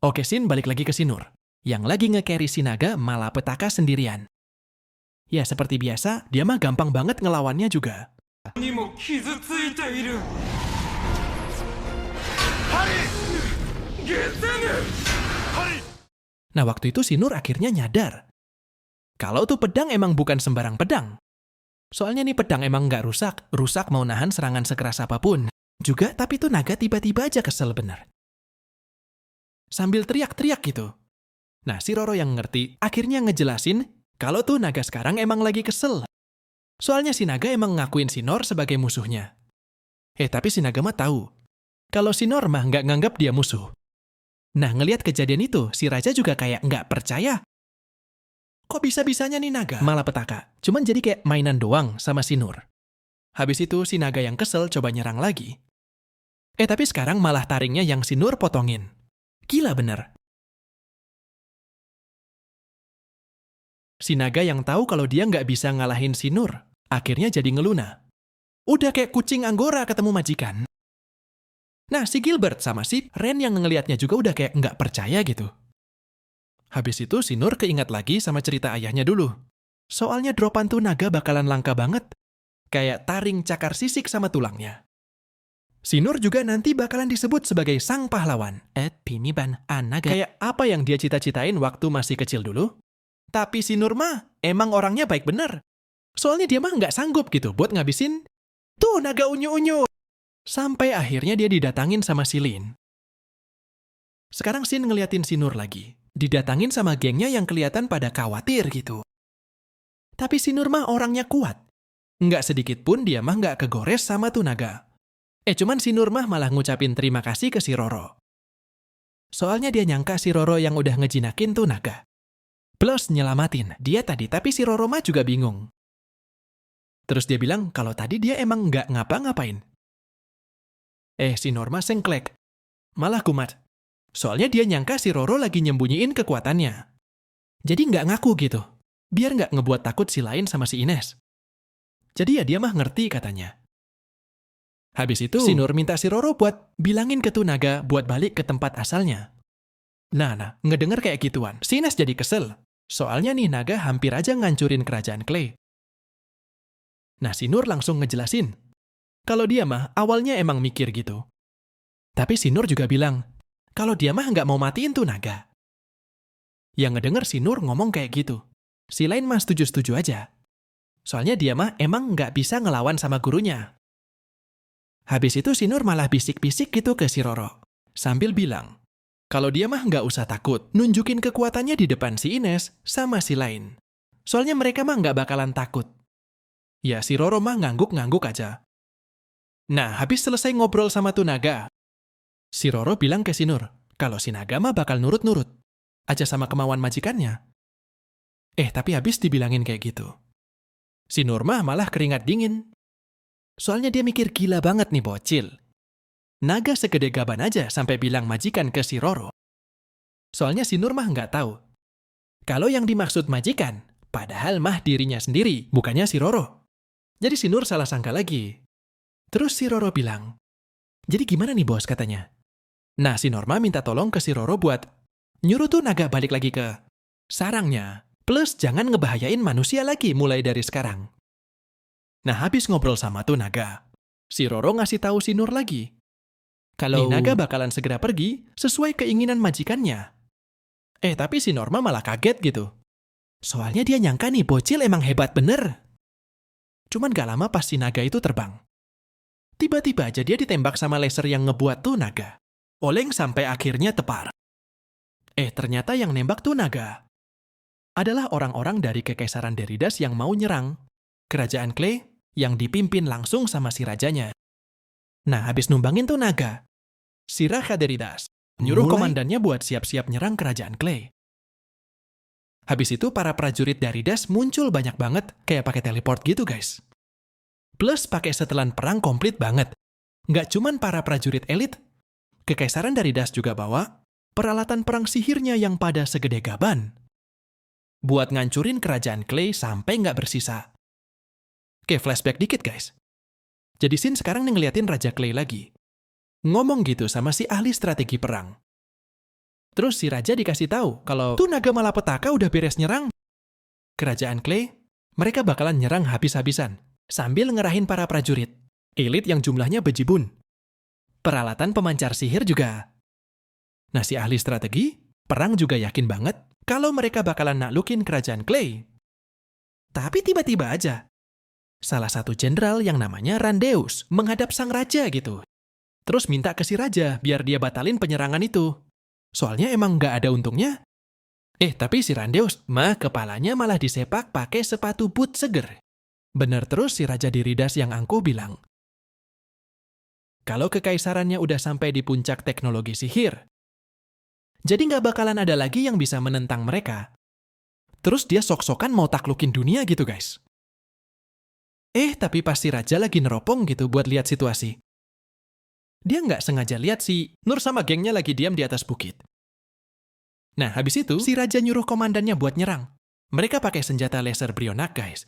Oke Shin balik lagi ke si Nur, yang lagi nge-carry si naga malapetaka sendirian. Ya seperti biasa, dia mah gampang banget ngelawannya juga. にも傷ついているゲセヌ Nah waktu itu si Nur akhirnya nyadar. Kalau tuh pedang emang bukan sembarang pedang. Soalnya nih pedang emang nggak rusak mau nahan serangan sekeras apapun. Juga tapi tuh naga tiba-tiba aja kesel bener. Sambil teriak-teriak gitu. Nah si Roro yang ngerti akhirnya ngejelasin kalau tuh naga sekarang emang lagi kesel. Soalnya si naga emang ngakuin si Nor sebagai musuhnya. Tapi si naga mah tahu kalau si Nor mah nggak nganggap dia musuh. Nah ngelihat kejadian itu si raja juga kayak nggak percaya. Kok bisa-bisanya nih naga malapetaka cuman jadi kayak mainan doang sama si Nur. Habis itu si naga yang kesel coba nyerang lagi. Tapi sekarang malah taringnya yang si Nur potongin. Gila bener. Si naga yang tahu kalau dia nggak bisa ngalahin si Nur, akhirnya jadi ngeluna. Udah kayak kucing anggora ketemu majikan. Nah, si Gilbert sama si Ren yang ngelihatnya juga udah kayak nggak percaya gitu. Habis itu si Nur keingat lagi sama cerita ayahnya dulu. Soalnya dropan tuh naga bakalan langka banget. Kayak taring cakar sisik sama tulangnya. Si Nur juga nanti bakalan disebut sebagai sang pahlawan. Piniban naga. Kayak apa yang dia cita-citain waktu masih kecil dulu. Tapi si Nur mah emang orangnya baik bener. Soalnya dia mah nggak sanggup gitu buat ngabisin tuh naga unyu-unyu. Sampai akhirnya dia didatangin sama si Lin. Sekarang Shin ngeliatin si Nur lagi. Didatangin sama gengnya yang kelihatan pada khawatir gitu. Tapi si Nur mah orangnya kuat. Nggak sedikit pun dia mah nggak kegores sama tuh naga. Cuman si Nur mah malah ngucapin terima kasih ke si Roro. Soalnya dia nyangka si Roro yang udah ngejinakin tuh naga. Plus nyelamatin dia tadi, tapi si Roro mah juga bingung. Terus dia bilang kalau tadi dia emang nggak ngapa-ngapain. Si Nur mah sengklek. Malah kumat. Soalnya dia nyangka si Roro lagi nyembunyiin kekuatannya. Jadi nggak ngaku gitu. Biar nggak ngebuat takut si lain sama si Ines. Jadi ya dia mah ngerti katanya. Habis itu si Nur minta si Roro buat bilangin ke tuh naga buat balik ke tempat asalnya. Nah, ngedenger kayak gituan, si Ines jadi kesel. Soalnya nih naga hampir aja ngancurin kerajaan Clay. Nah si Nur langsung ngejelasin. Kalau dia mah awalnya emang mikir gitu. Tapi si Nur juga bilang, kalau dia mah nggak mau matiin tuh naga. Yang ngedenger si Nur ngomong kayak gitu. Si lain mah setuju-setuju aja. Soalnya dia mah emang nggak bisa ngelawan sama gurunya. Habis itu si Nur malah bisik-bisik gitu ke si Roro. Sambil bilang, kalau dia mah nggak usah takut nunjukin kekuatannya di depan si Ines sama si lain. Soalnya mereka mah nggak bakalan takut. Ya si Roro mah ngangguk-ngangguk aja. Nah habis selesai ngobrol sama tuh naga, si Roro bilang ke si Nur, kalau si naga mah bakal nurut-nurut aja sama kemauan majikannya. Tapi habis dibilangin kayak gitu. Si Nur mah malah keringat dingin. Soalnya dia mikir gila banget nih bocil. Naga segede gaban aja sampai bilang majikan ke si Roro. Soalnya si Nur mah nggak tahu. Kalau yang dimaksud majikan, padahal mah dirinya sendiri, bukannya si Roro. Jadi si Nur salah sangka lagi. Terus si Roro bilang, jadi gimana nih bos katanya? Nah si Norma minta tolong ke si Roro buat nyuruh tuh naga balik lagi ke sarangnya. Plus jangan ngebahayain manusia lagi mulai dari sekarang. Nah habis ngobrol sama tuh naga, si Roro ngasih tahu si Nur lagi. Kalau naga bakalan segera pergi sesuai keinginan majikannya. Tapi si Norma malah kaget gitu. Soalnya dia nyangka nih bocil emang hebat bener. Cuman gak lama pas si naga itu terbang. Tiba-tiba aja dia ditembak sama laser yang ngebuat tuh naga. Oleng sampai akhirnya tepar. Ternyata yang nembak tuh naga adalah orang-orang dari Kekaisaran Deridas yang mau nyerang kerajaan Clay yang dipimpin langsung sama si rajanya. Nah, habis numbangin tuh naga, si Raja Deridas nyuruh komandannya buat siap-siap nyerang kerajaan Clay. Habis itu para prajurit Deridas muncul banyak banget, kayak pakai teleport gitu guys. Plus pakai setelan perang komplit banget. Nggak cuman para prajurit elit, Kekaisaran Deridas juga bawa peralatan perang sihirnya yang pada segede gaban. Buat ngancurin kerajaan Clay sampai nggak bersisa. Oke, flashback dikit guys. Jadi Sin sekarang nih ngeliatin Raja Clay lagi. Ngomong gitu sama si ahli strategi perang. Terus si Raja dikasih tahu kalau tuh naga malapetaka udah beres nyerang kerajaan Clay, mereka bakalan nyerang habis-habisan sambil ngerahin para prajurit elit yang jumlahnya bejibun. Peralatan pemancar sihir juga. Nah, si ahli strategi perang juga yakin banget kalau mereka bakalan naklukin kerajaan Clay. Tapi tiba-tiba aja salah satu jenderal yang namanya Randeus menghadap sang raja gitu. Terus minta ke si raja biar dia batalin penyerangan itu. Soalnya emang nggak ada untungnya. Tapi si Randeus kepalanya malah disepak pakai sepatu boot seger. Bener terus si Raja Deridas yang angkuh bilang, kalau kekaisarannya udah sampai di puncak teknologi sihir, jadi nggak bakalan ada lagi yang bisa menentang mereka. Terus dia sok-sokan mau taklukin dunia gitu guys. Tapi pas si Raja lagi neropong gitu buat lihat situasi, dia nggak sengaja lihat si Nur sama gengnya lagi diam di atas bukit. Nah, habis itu si Raja nyuruh komandannya buat nyerang. Mereka pakai senjata laser Brionac, guys.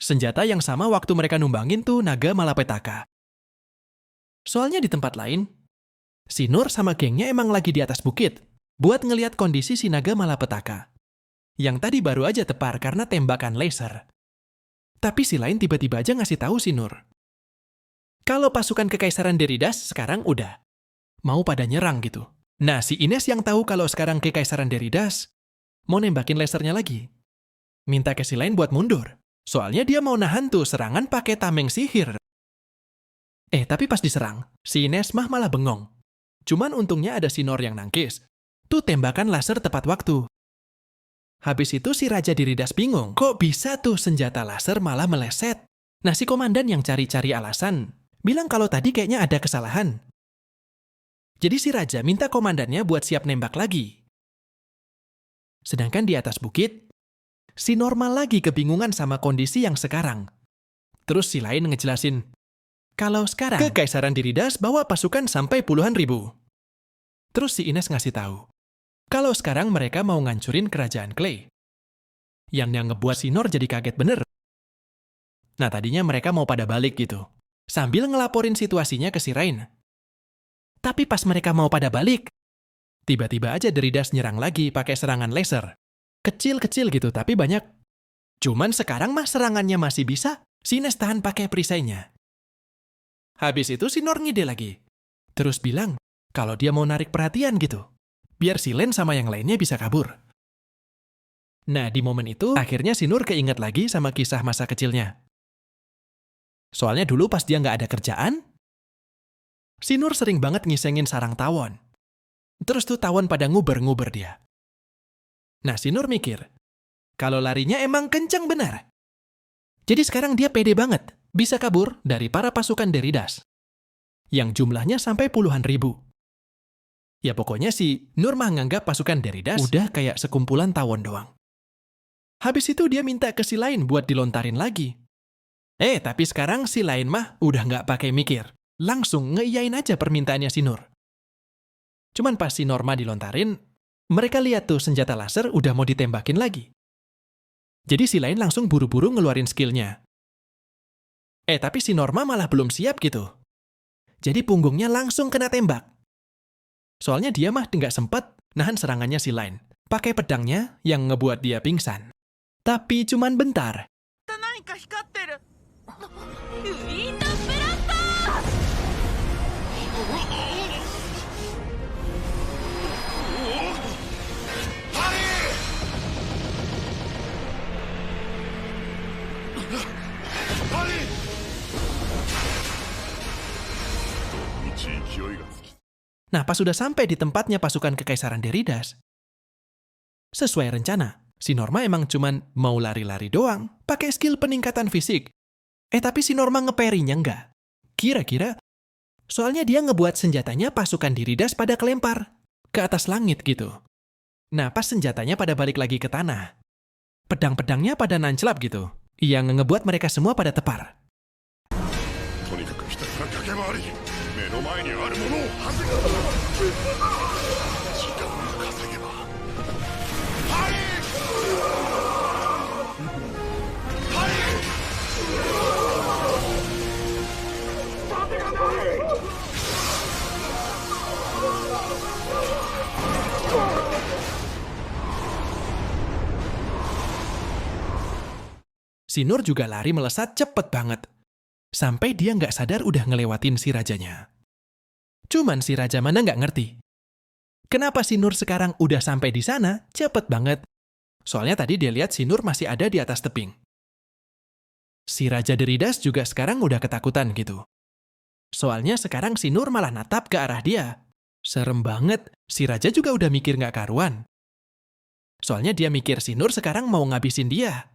Senjata yang sama waktu mereka numbangin tuh naga malapetaka. Soalnya di tempat lain, si Nur sama gengnya emang lagi di atas bukit buat ngeliat kondisi si naga malapetaka. Yang tadi baru aja tepar karena tembakan laser. Tapi si lain tiba-tiba aja ngasih tahu si Nur kalau pasukan Kekaisaran Deridas sekarang udah mau pada nyerang gitu. Nah, si Ines yang tahu kalau sekarang Kekaisaran Deridas mau nembakin lasernya lagi. Minta ke si lain buat mundur. Soalnya dia mau nahan tuh serangan pakai tameng sihir. Tapi pas diserang, si Ines malah bengong. Cuman untungnya ada si Nur yang nangkis. Tuh tembakan laser tepat waktu. Habis itu si Raja Deridas bingung. Kok bisa tuh senjata laser malah meleset? Nah, si komandan yang cari-cari alasan bilang kalau tadi kayaknya ada kesalahan. Jadi si Raja minta komandannya buat siap nembak lagi. Sedangkan di atas bukit, si Normal lagi kebingungan sama kondisi yang sekarang. Terus si lain ngejelasin, kalau sekarang Kekaisaran Deridas bawa pasukan sampai puluhan ribu. Terus si Ines ngasih tahu, kalau sekarang mereka mau ngancurin kerajaan Clay. Yang ngebuat si Nor jadi kaget bener. Nah, tadinya mereka mau pada balik gitu, sambil ngelaporin situasinya ke si Rain. Tapi pas mereka mau pada balik, tiba-tiba aja Deridas nyerang lagi pakai serangan laser. Kecil-kecil gitu, tapi banyak. Cuman sekarang mah serangannya masih bisa, si Ines tahan pakai perisainya. Habis itu si Nor ngide lagi. Terus bilang, kalau dia mau narik perhatian gitu, biar si Len sama yang lainnya bisa kabur. Nah, di momen itu, akhirnya si Nur keinget lagi sama kisah masa kecilnya. Soalnya dulu pas dia nggak ada kerjaan, si Nur sering banget ngisengin sarang tawon. Terus tuh tawon pada nguber-nguber dia. Nah, si Nur mikir, kalau larinya emang kencang benar. Jadi sekarang dia pede banget, bisa kabur dari para pasukan Deridas, yang jumlahnya sampai puluhan ribu. Ya pokoknya si Nur mah nganggap pasukan Deridas udah kayak sekumpulan tawon doang. Habis itu dia minta ke si lain buat dilontarin lagi. Tapi sekarang si lain mah udah nggak pakai mikir. Langsung ngeiyain aja permintaannya si Nur. Cuman pas si Norma dilontarin, mereka lihat tuh senjata laser udah mau ditembakin lagi. Jadi si lain langsung buru-buru ngeluarin skillnya. Tapi si Norma malah belum siap gitu. Jadi punggungnya langsung kena tembak. Soalnya dia mah nggak sempat nahan serangannya si lain. Pakai pedangnya yang ngebuat dia pingsan. Tapi cuman bentar. 何か光ってる。ウィンドブラストNah, pas sudah sampai di tempatnya pasukan Kekaisaran Deridas, sesuai rencana, si Norma emang cuman mau lari-lari doang, pakai skill peningkatan fisik. Tapi si Norma ngeperinya enggak. Kira-kira, soalnya dia ngebuat senjatanya pasukan Diridas pada kelempar ke atas langit gitu. Nah, pas senjatanya pada balik lagi ke tanah, pedang-pedangnya pada nanclap gitu, yang ngebuat mereka semua pada tepar. とにかくひたすら駆け回り目の前にあるものをはず時間を稼げばはい盾がない Si Nur juga lari melesat cepet banget. Sampai dia nggak sadar udah ngelewatin si rajanya. Cuman si raja mana nggak ngerti. Kenapa si Nur sekarang udah sampai di sana cepet banget? Soalnya tadi dia lihat si Nur masih ada di atas tebing. Si Raja Deridas juga sekarang udah ketakutan gitu. Soalnya sekarang si Nur malah natap ke arah dia. Serem banget, si Raja juga udah mikir nggak karuan. Soalnya dia mikir si Nur sekarang mau ngabisin dia.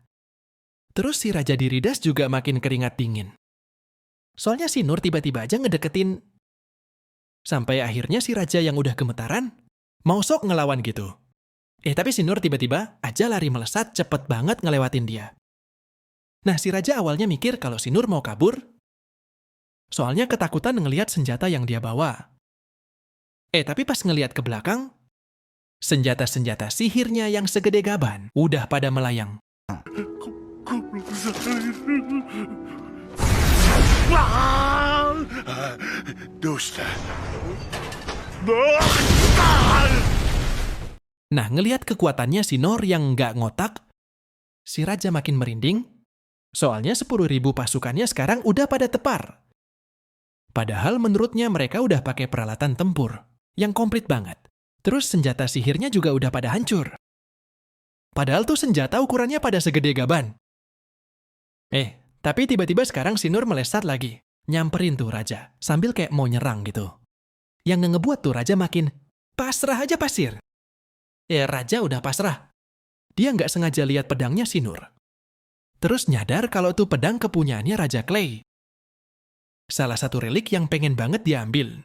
Terus si Raja Diridas juga makin keringat dingin. Soalnya si Nur tiba-tiba aja ngedeketin. Sampai akhirnya si Raja yang udah gemetaran, mau sok ngelawan gitu. Tapi si Nur tiba-tiba aja lari melesat cepet banget ngelewatin dia. Nah, si Raja awalnya mikir kalau si Nur mau kabur. Soalnya ketakutan ngelihat senjata yang dia bawa. Tapi pas ngelihat ke belakang, senjata-senjata sihirnya yang segede gaban udah pada melayang. どうした Nah, ngelihat kekuatannya si Nur yang nggak ngotak, si Raja makin merinding. Soalnya 10.000 pasukannya sekarang udah pada tepar. Padahal menurutnya mereka udah pakai peralatan tempur yang komplit banget. Terus senjata sihirnya juga udah pada hancur. Padahal tuh senjata ukurannya pada segede gaban. Tapi tiba-tiba sekarang si Nur melesat lagi. Nyamperin tuh Raja, sambil kayak mau nyerang gitu. Yang ngebuat tuh Raja makin pasrah aja pasir. Raja udah pasrah. Dia nggak sengaja lihat pedangnya si Nur. Terus nyadar kalau tuh pedang kepunyaannya Raja Clay. Salah satu relik yang pengen banget diambil.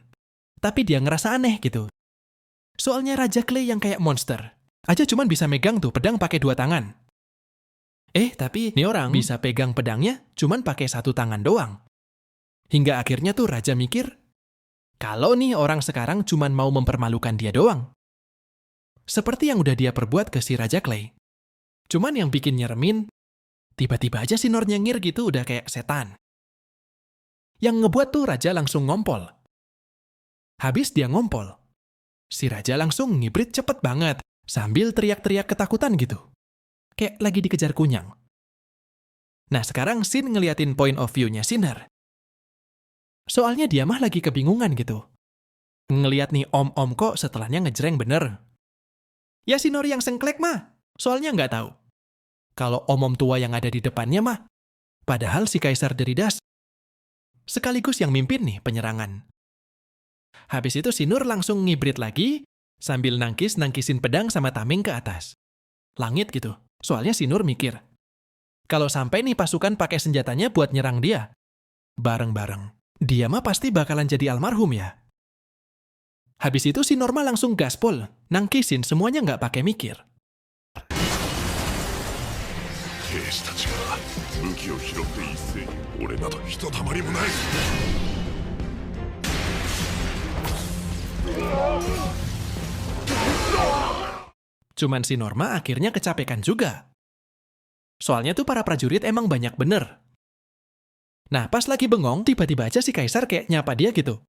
Tapi dia ngerasa aneh gitu. Soalnya Raja Clay yang kayak monster aja cuman bisa megang tuh pedang pakai 2 tangan. Tapi nih orang bisa pegang pedangnya cuman pakai 1 tangan doang. Hingga akhirnya tuh Raja mikir, kalau nih orang sekarang cuman mau mempermalukan dia doang. Seperti yang udah dia perbuat ke si Raja Clay. Cuman yang bikin nyeremin, tiba-tiba aja si Nur nyengir gitu udah kayak setan. Yang ngebuat tuh Raja langsung ngompol. Habis dia ngompol, si Raja langsung ngibrit cepet banget sambil teriak-teriak ketakutan gitu. Kayak lagi dikejar kunyang. Nah, sekarang Sin ngeliatin point of view-nya Sinner. Soalnya dia mah lagi kebingungan gitu. Ngeliat nih om-om kok setelahnya ngejreng bener. Ya si Nur yang sengklek mah, soalnya nggak tahu. Kalau om-om tua yang ada di depannya mah, padahal si Kaisar Deridas sekaligus yang mimpin nih penyerangan. Habis itu si Nur langsung ngibrit lagi, sambil nangkisin pedang sama tameng ke atas. Langit gitu. Soalnya si Nur mikir, kalau sampai nih pasukan pakai senjatanya buat nyerang dia, bareng-bareng, dia mah pasti bakalan jadi almarhum ya. Habis itu si Norma langsung gaspol, nangkisin semuanya nggak pakai mikir. 兵士たちが武器を拾って一斉に俺などひとたまりもない Cuman si Norma akhirnya kecapekan juga. Soalnya tuh para prajurit emang banyak bener. Nah, pas lagi bengong, tiba-tiba aja si Kaisar kayak nyapa dia gitu.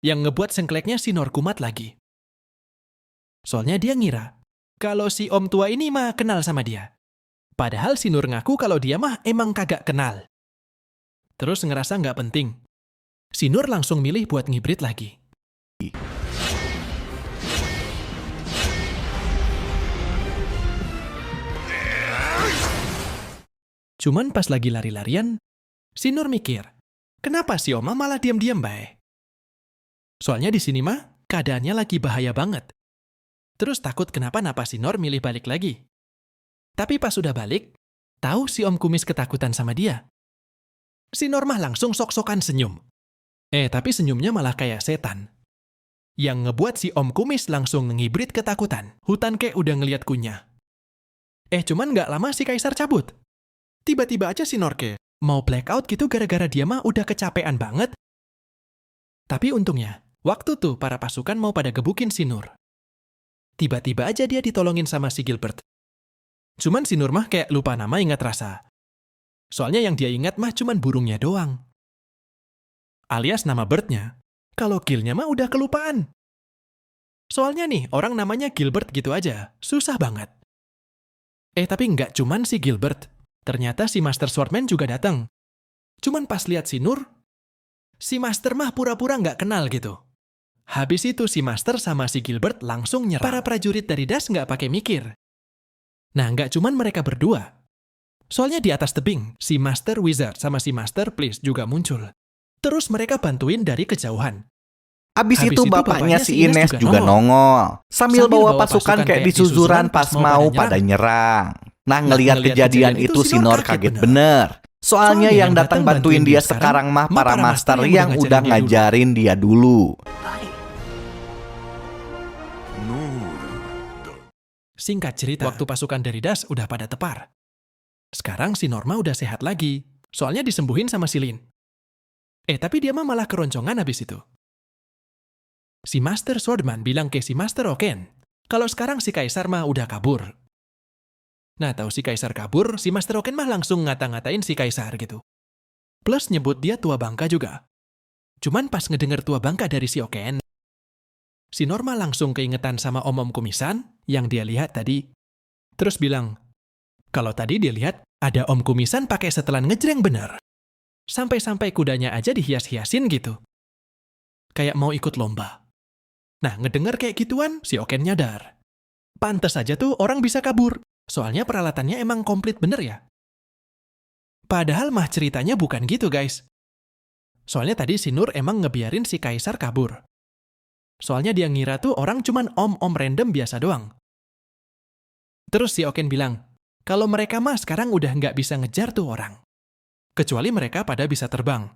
Yang ngebuat sengkleknya si Nur kumat lagi. Soalnya dia ngira, kalau si om tua ini mah kenal sama dia. Padahal si Nur ngaku kalau dia mah emang kagak kenal. Terus ngerasa nggak penting. Si Nur langsung milih buat ngibrit lagi. Cuman pas lagi lari-larian, si Nur mikir, kenapa si Oma malah diam-diam bae? Soalnya di sini mah keadaannya lagi bahaya banget. Terus takut kenapa si Nur milih balik lagi. Tapi pas sudah balik, tahu si Om Kumis ketakutan sama dia. Si Nur mah langsung sok-sokan senyum. Tapi senyumnya malah kayak setan. Yang ngebuat si Om Kumis langsung ngibrit ketakutan. Hutan kek udah ngeliat kunyah. Cuman nggak lama si Kaisar cabut. Tiba-tiba aja si Norke mau blackout gitu gara-gara dia mah udah kecapean banget. Tapi untungnya, waktu tuh para pasukan mau pada gebukin si Nur. Tiba-tiba aja dia ditolongin sama si Gilbert. Cuman si Nur mah kayak lupa nama ingat rasa. Soalnya yang dia ingat mah cuman burungnya doang. Alias nama birdnya. Kalau Gilnya mah udah kelupaan. Soalnya nih, orang namanya Gilbert gitu aja. Susah banget. Tapi nggak cuman si Gilbert. Ternyata si Master Swordman juga datang. Cuman pas lihat si Nur, si Master mah pura-pura nggak kenal gitu. Habis itu si Master sama si Gilbert langsung nyerang. Para prajurit dari Das nggak pakai mikir. Nah, nggak cuman mereka berdua. Soalnya di atas tebing, si Master Wizard sama si Master Please juga muncul. Terus mereka bantuin dari kejauhan. Habis itu bapaknya si Ines juga nongol. Sambil bawa pasukan kayak di suzuran pas mau pada nyerang. Nah, ngelihat kejadian itu si Nur kaget bener. Soalnya yang datang bantuin dia sekarang mah para master yang udah ngajarin dia dulu. Singkat cerita, waktu pasukan dari Das udah pada tepar. Sekarang si Norma udah sehat lagi. Soalnya disembuhin sama si Lin. Tapi dia mah malah keroncongan habis itu. Si Master Swordman bilang ke si Master Oken, kalau sekarang si Kaisar mah udah kabur. Nah, tahu si Kaisar kabur, si Master Oken mah langsung ngata-ngatain si Kaisar gitu. Plus nyebut dia tua bangka juga. Cuman pas ngedenger tua bangka dari si Oken, si Norma langsung keingetan sama om-om kumisan yang dia lihat tadi. Terus bilang, kalau tadi dia lihat ada om kumisan pakai setelan ngejreng bener. Sampai-sampai kudanya aja dihias-hiasin gitu. Kayak mau ikut lomba. Nah, ngedenger kayak gituan, si Oken nyadar. Pantes aja tuh orang bisa kabur. Soalnya peralatannya emang komplit bener ya. Padahal mah ceritanya bukan gitu, guys. Soalnya tadi si Nur emang ngebiarin si Kaisar kabur. Soalnya dia ngira tuh orang cuman om-om random biasa doang. Terus si Oken bilang, kalau mereka mah sekarang udah nggak bisa ngejar tuh orang. Kecuali mereka pada bisa terbang.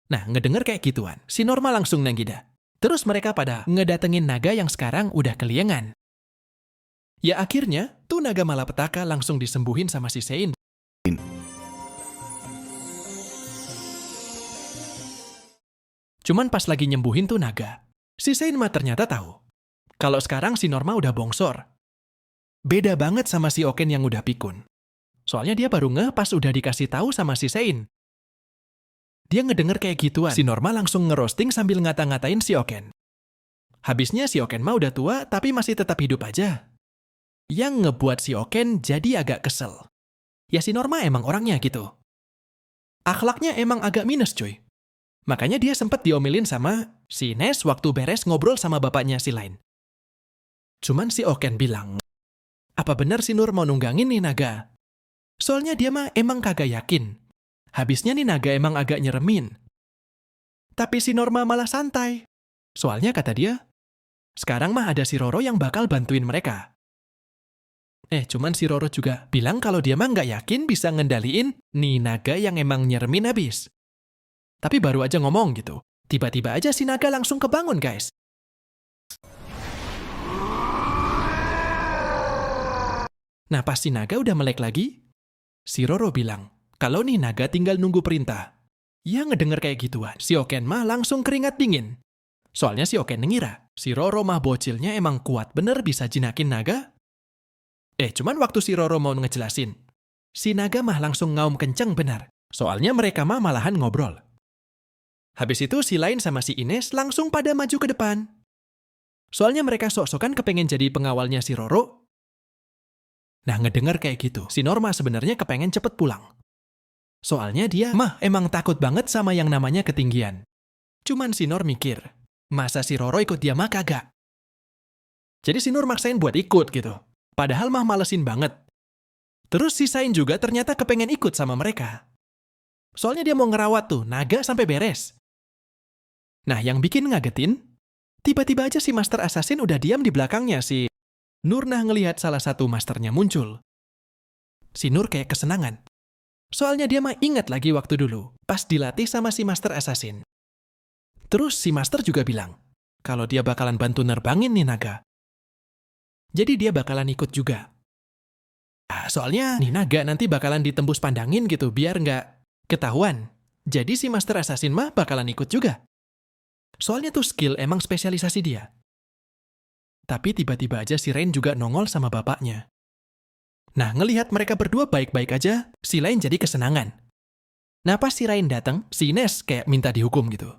Nah, ngedenger kayak gituan, si Norma langsung nanggida. Terus mereka pada ngedatengin naga yang sekarang udah keliengan. Ya akhirnya, tuh naga malapetaka langsung disembuhin sama si Sein. Cuman pas lagi nyembuhin tuh naga, si Sein mah ternyata tahu. Kalau sekarang si Norma udah bongsor. Beda banget sama si Oken yang udah pikun. Soalnya dia baru ngeh pas udah dikasih tahu sama si Sein. Dia ngedenger kayak gituan, si Norma langsung ngerosting sambil ngata-ngatain si Oken. Habisnya si Oken mah udah tua tapi masih tetap hidup aja. Yang ngebuat si Oken jadi agak kesel. Ya si Norma emang orangnya gitu. Akhlaknya emang agak minus cuy. Makanya dia sempat diomelin sama si Ines waktu beres ngobrol sama bapaknya si Lain. Cuman si Oken bilang, apa bener si Nur mau nunggangin nih naga? Soalnya dia mah emang kagak yakin. Habisnya nih naga emang agak nyeremin. Tapi si Norma malah santai. Soalnya kata dia, sekarang mah ada si Roro yang bakal bantuin mereka. Cuman si Roro juga bilang kalau dia mah nggak yakin bisa ngendaliin nih naga yang emang nyeremin habis. Tapi baru aja ngomong gitu, tiba-tiba aja si naga langsung kebangun guys. Nah pas si naga udah melek lagi, si Roro bilang, kalau nih naga tinggal nunggu perintah. Ya ngedenger kayak gituan, si Oken mah langsung keringat dingin. Soalnya si Oken ngira, si Roro mah bocilnya emang kuat bener bisa jinakin naga. Cuman waktu si Roro mau ngejelasin, si naga mah langsung ngaum kenceng bener. Soalnya mereka mah malahan ngobrol. Habis itu si Lain sama si Ines langsung pada maju ke depan. Soalnya mereka sok-sokan kepengen jadi pengawalnya si Roro. Nah ngedenger kayak gitu, si Norma sebenarnya kepengen cepet pulang. Soalnya dia mah emang takut banget sama yang namanya ketinggian. Cuman si Nor mikir, masa si Roro ikut dia mah kagak. Jadi si Nur maksain buat ikut gitu. Padahal mah malesin banget. Terus si Sain juga ternyata kepengen ikut sama mereka. Soalnya dia mau ngerawat tuh naga sampai beres. Nah yang bikin ngagetin, tiba-tiba aja si Master Assassin udah diam di belakangnya si Nur. Nah ngelihat salah satu masternya muncul. Si Nur kayak kesenangan. Soalnya dia mah ingat lagi waktu dulu, pas dilatih sama si Master Assassin. Terus si Master juga bilang, kalau dia bakalan bantu nerbangin nih naga. Jadi dia bakalan ikut juga. Soalnya nih naga nanti bakalan ditembus pandangin gitu, biar nggak ketahuan. Jadi si Master Assassin mah bakalan ikut juga. Soalnya tuh skill emang spesialisasi dia. Tapi tiba-tiba aja si Rain juga nongol sama bapaknya. Nah, ngelihat mereka berdua baik-baik aja, si Rain jadi kesenangan. Nah, pas si Rain datang, si Ines kayak minta dihukum gitu.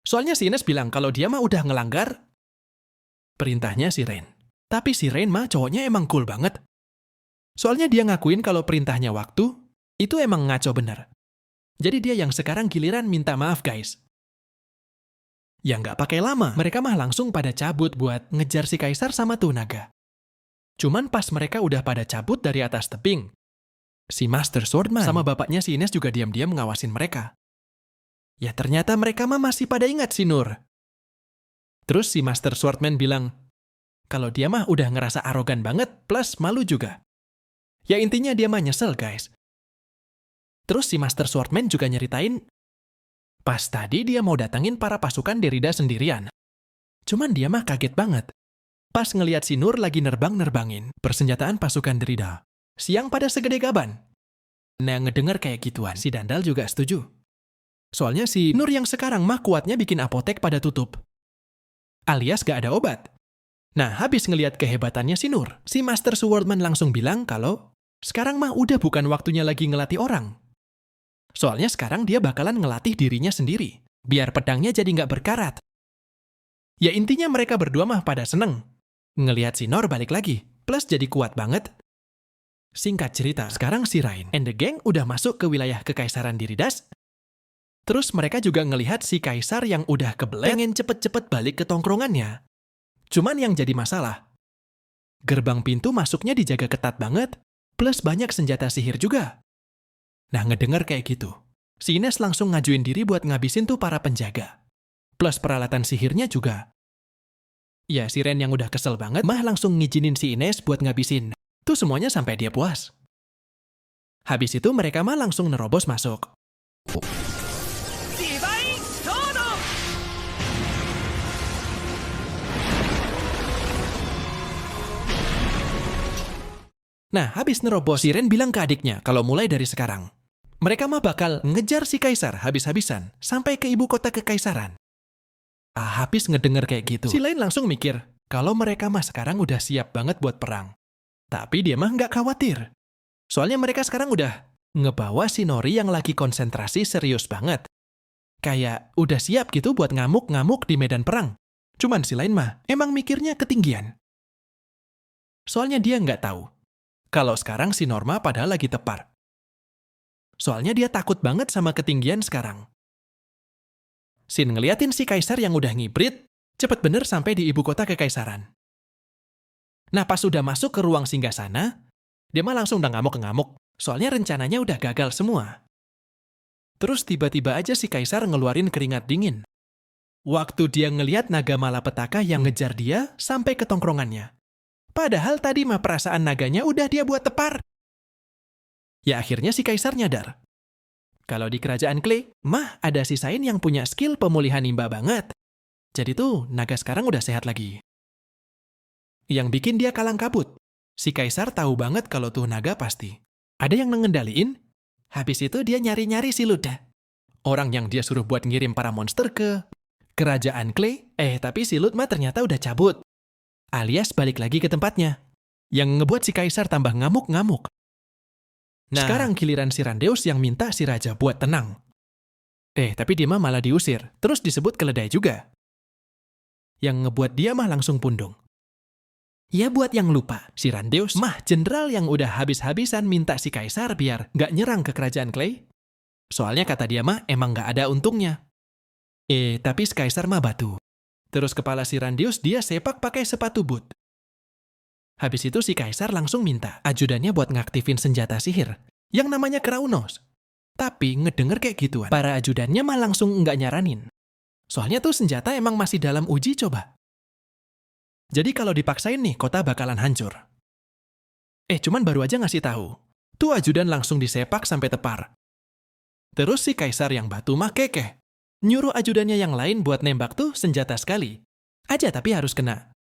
Soalnya si Ines bilang kalau dia mah udah ngelanggar perintahnya si Rain. Tapi si Rain mah cowoknya emang cool banget. Soalnya dia ngakuin kalau perintahnya waktu, itu emang ngaco bener. Jadi dia yang sekarang giliran minta maaf guys. Ya nggak pakai lama, mereka mah langsung pada cabut buat ngejar si Kaisar sama tuh naga. Cuman pas mereka udah pada cabut dari atas tebing, si Master Swordman sama bapaknya si Ines juga diam-diam ngawasin mereka. Ya ternyata mereka mah masih pada ingat si Nur. Terus si Master Swordman bilang, kalau dia mah udah ngerasa arogan banget plus malu juga. Ya intinya dia mah nyesel guys. Terus si Master Swordman juga nyeritain, pas tadi dia mau datangin para pasukan Derrida sendirian. Cuman dia mah kaget banget. Pas ngelihat si Nur lagi nerbangin persenjataan pasukan Derrida. Siang pada segede gaban. Nah ngedenger kayak gituan, si Dandal juga setuju. Soalnya si Nur yang sekarang mah kuatnya bikin apotek pada tutup. Alias gak ada obat. Nah habis ngelihat kehebatannya si Nur, si Master Swordman langsung bilang kalau sekarang mah udah bukan waktunya lagi ngelatih orang. Soalnya sekarang dia bakalan ngelatih dirinya sendiri, biar pedangnya jadi nggak berkarat. Ya intinya mereka berdua mah pada seneng. Ngelihat si Nor balik lagi, plus jadi kuat banget. Singkat cerita, sekarang si Rain and the gang udah masuk ke wilayah Kekaisaran Diridas. Terus mereka juga ngelihat si Kaisar yang udah kebelet pengen cepet-cepet balik ke tongkrongannya. Cuman yang jadi masalah, gerbang pintu masuknya dijaga ketat banget, plus banyak senjata sihir juga. Nah ngedenger kayak gitu, si Ines langsung ngajuin diri buat ngabisin tuh para penjaga. Plus peralatan sihirnya juga. Ya si Ren yang udah kesel banget mah langsung ngizinin si Ines buat ngabisin. Tuh semuanya sampai dia puas. Habis itu mereka mah langsung nerobos masuk. Divine Sword! Nah habis nerobos, si Ren bilang ke adiknya kalau mulai dari sekarang mereka mah bakal ngejar si Kaisar habis-habisan sampai ke ibu kota Kekaisaran. Habis ngedenger kayak gitu, si Lain langsung mikir kalau mereka mah sekarang udah siap banget buat perang. Tapi dia mah nggak khawatir. Soalnya mereka sekarang udah ngebawa si Nori yang lagi konsentrasi serius banget. Kayak udah siap gitu buat ngamuk-ngamuk di medan perang. Cuman si Lain mah emang mikirnya ketinggian. Soalnya dia nggak tahu kalau sekarang si Norma padahal lagi tepar. Soalnya dia takut banget sama ketinggian sekarang. Sin ngeliatin si Kaisar yang udah ngibrit, cepet bener sampai di ibu kota Kekaisaran. Nah pas udah masuk ke ruang singgasana, dia mah langsung udah ngamuk-ngamuk. Soalnya rencananya udah gagal semua. Terus tiba-tiba aja si Kaisar ngeluarin keringat dingin. Waktu dia ngeliat naga malapetaka yang ngejar dia sampai ke tongkrongannya. Padahal tadi mah perasaan naganya udah dia buat tepar. Ya akhirnya si Kaisar nyadar. Kalau di kerajaan Clay, mah ada si Sain yang punya skill pemulihan imba banget. Jadi tuh, naga sekarang udah sehat lagi. Yang bikin dia kalang kabut. Si Kaisar tahu banget kalau tuh naga pasti ada yang ngendaliin. Habis itu dia nyari-nyari si Luda. Orang yang dia suruh buat ngirim para monster ke kerajaan Clay. Tapi si Lud mah ternyata udah cabut. Alias balik lagi ke tempatnya. Yang ngebuat si Kaisar tambah ngamuk-ngamuk. Nah, sekarang giliran si Randeus yang minta si Raja buat tenang. Tapi dia mah malah diusir, terus disebut keledai juga. Yang ngebuat dia mah langsung pundung. Ya buat yang lupa, si Randeus mah jenderal yang udah habis-habisan minta si Kaisar biar nggak nyerang ke kerajaan Clay. Soalnya kata dia mah emang nggak ada untungnya. Tapi si Kaisar mah batu. Terus kepala si Randeus dia sepak pakai sepatu boot. Habis itu si Kaisar langsung minta ajudannya buat ngaktifin senjata sihir yang namanya Kraunos. Tapi ngedenger kayak gituan, para ajudannya mah langsung nggak nyaranin. Soalnya tuh senjata emang masih dalam uji coba. Jadi kalau dipaksain nih, kota bakalan hancur. Cuman baru aja ngasih tahu. Tuh ajudan langsung disepak sampai tepar. Terus si kaisar yang batu mah kekeh. Nyuruh ajudannya yang lain buat nembak tuh senjata sekali. Aja tapi harus kena.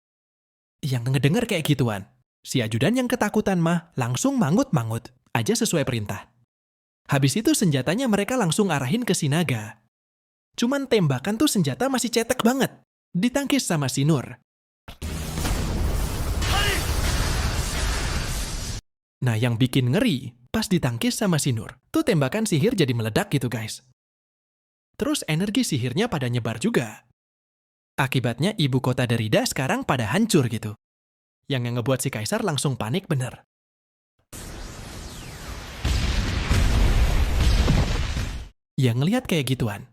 Yang ngedenger kayak gituan, si ajudan yang ketakutan mah langsung mangut-mangut. Aja sesuai perintah. Habis itu senjatanya mereka langsung arahin ke si naga. Cuman tembakan tuh senjata masih cetek banget. Ditangkis sama si Nur. Nah, yang bikin ngeri, pas ditangkis sama si Nur, tuh tembakan sihir jadi meledak gitu guys. Terus energi sihirnya pada nyebar juga. Akibatnya ibu kota Derrida sekarang pada hancur gitu. Yang ngebuat si kaisar langsung panik bener. Yang ngelihat kayak gituan.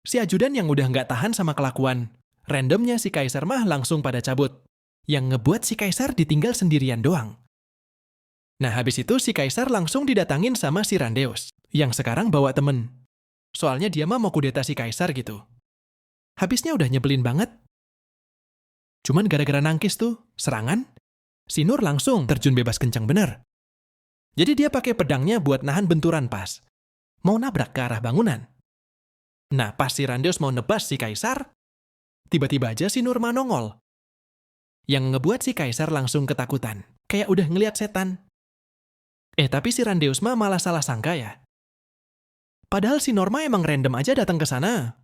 Si ajudan yang udah nggak tahan sama kelakuan, randomnya si kaisar mah langsung pada cabut. Yang ngebuat si kaisar ditinggal sendirian doang. Nah, habis itu si kaisar langsung didatangin sama si Randeus, yang sekarang bawa temen. Soalnya dia mah mau kudeta si kaisar gitu. Habisnya udah nyebelin banget. Cuman gara-gara nangkis tuh, serangan, si Nur langsung terjun bebas kencang bener. Jadi dia pakai pedangnya buat nahan benturan pas. Mau nabrak ke arah bangunan. Nah, pas si Randeus mau nebas si kaisar, tiba-tiba aja si Nur mah nongol. Yang ngebuat si kaisar langsung ketakutan, kayak udah ngeliat setan. Tapi si Randeus mah malah salah sangka ya. Padahal si Norma emang random aja datang ke sana.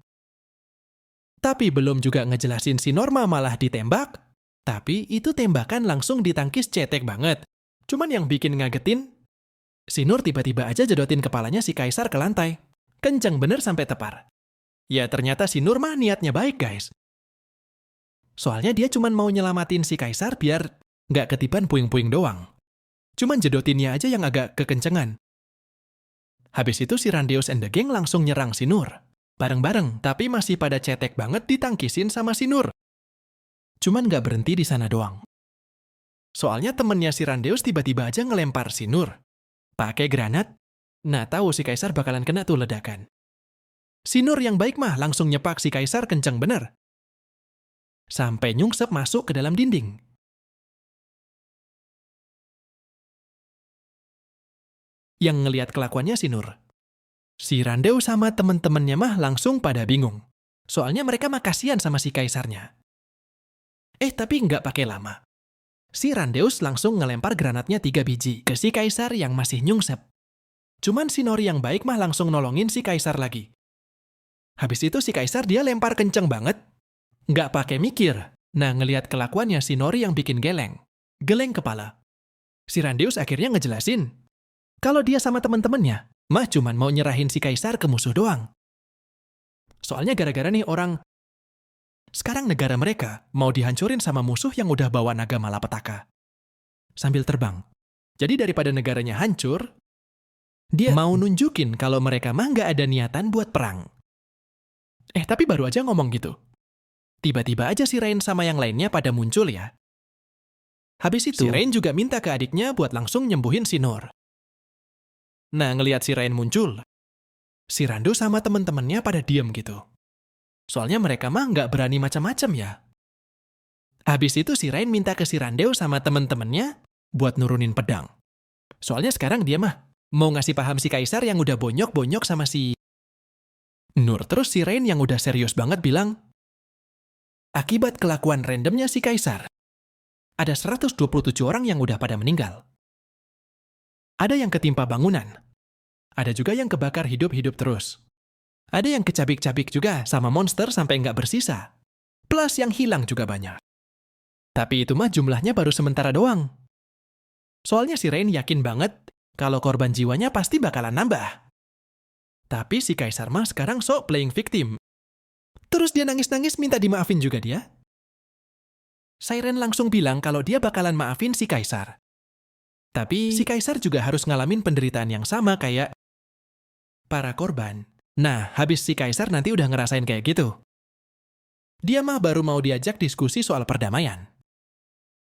Tapi belum juga ngejelasin si Norma malah ditembak. Tapi itu tembakan langsung ditangkis cetek banget. Cuman yang bikin ngagetin, si Nur tiba-tiba aja jedotin kepalanya si kaisar ke lantai. Kenceng bener sampai tepar. Ya ternyata si Nur mah niatnya baik guys. Soalnya dia cuman mau nyelamatin si kaisar biar nggak ketiban puing-puing doang. Cuman jedotinnya aja yang agak kekencengan. Habis itu si Randeus and the gang langsung nyerang si Nur. Bareng-bareng, tapi masih pada cetek banget ditangkisin sama si Nur. Cuman nggak berhenti di sana doang. Soalnya temennya si Randeus tiba-tiba aja ngelempar si Nur. Pakai granat. Nah, tahu si kaisar bakalan kena tuh ledakan. Si Nur yang baik mah langsung nyepak si kaisar kenceng bener. Sampai nyungsep masuk ke dalam dinding. Yang ngelihat kelakuannya si Nur. Si Randeus sama temen-temennya mah langsung pada bingung. Soalnya mereka mah kasihan sama si kaisarnya. Tapi nggak pakai lama. Si Randeus langsung ngelempar granatnya 3 biji ke si kaisar yang masih nyungsep. Cuman si Nori yang baik mah langsung nolongin si kaisar lagi. Habis itu si kaisar dia lempar kenceng banget. Nggak pakai mikir. Nah, ngelihat kelakuannya si Nori yang bikin geleng. Geleng kepala. Si Randeus akhirnya ngejelasin. Kalau dia sama temen-temennya, mah cuman mau nyerahin si kaisar ke musuh doang. Soalnya gara-gara nih orang, sekarang negara mereka mau dihancurin sama musuh yang udah bawa naga malapetaka. Sambil terbang. Jadi daripada negaranya hancur, dia mau nunjukin kalau mereka mah nggak ada niatan buat perang. Tapi baru aja ngomong gitu. Tiba-tiba aja si Rain sama yang lainnya pada muncul ya. Habis itu, si Rain juga minta ke adiknya buat langsung nyembuhin si Nur. Nah, ngelihat si Rain muncul, si Randu sama temen-temennya pada diem gitu. Soalnya mereka mah nggak berani macam-macam ya. Habis itu si Rain minta ke si Randeu sama temen-temennya buat nurunin pedang. Soalnya sekarang dia mah mau ngasih paham si Kaisar yang udah bonyok-bonyok sama si Nur. Terus si Rain yang udah serius banget bilang, akibat kelakuan randomnya si Kaisar, ada 127 orang yang udah pada meninggal. Ada yang ketimpa bangunan. Ada juga yang kebakar hidup-hidup terus. Ada yang kecabik-cabik juga sama monster sampai nggak bersisa. Plus yang hilang juga banyak. Tapi itu mah jumlahnya baru sementara doang. Soalnya si Rain yakin banget kalau korban jiwanya pasti bakalan nambah. Tapi si Kaisar mah sekarang sok playing victim. Terus dia nangis-nangis minta dimaafin juga dia. Siren langsung bilang kalau dia bakalan maafin si Kaisar. Tapi si Kaisar juga harus ngalamin penderitaan yang sama kayak para korban. Nah, habis si Kaisar nanti udah ngerasain kayak gitu. Dia mah baru mau diajak diskusi soal perdamaian.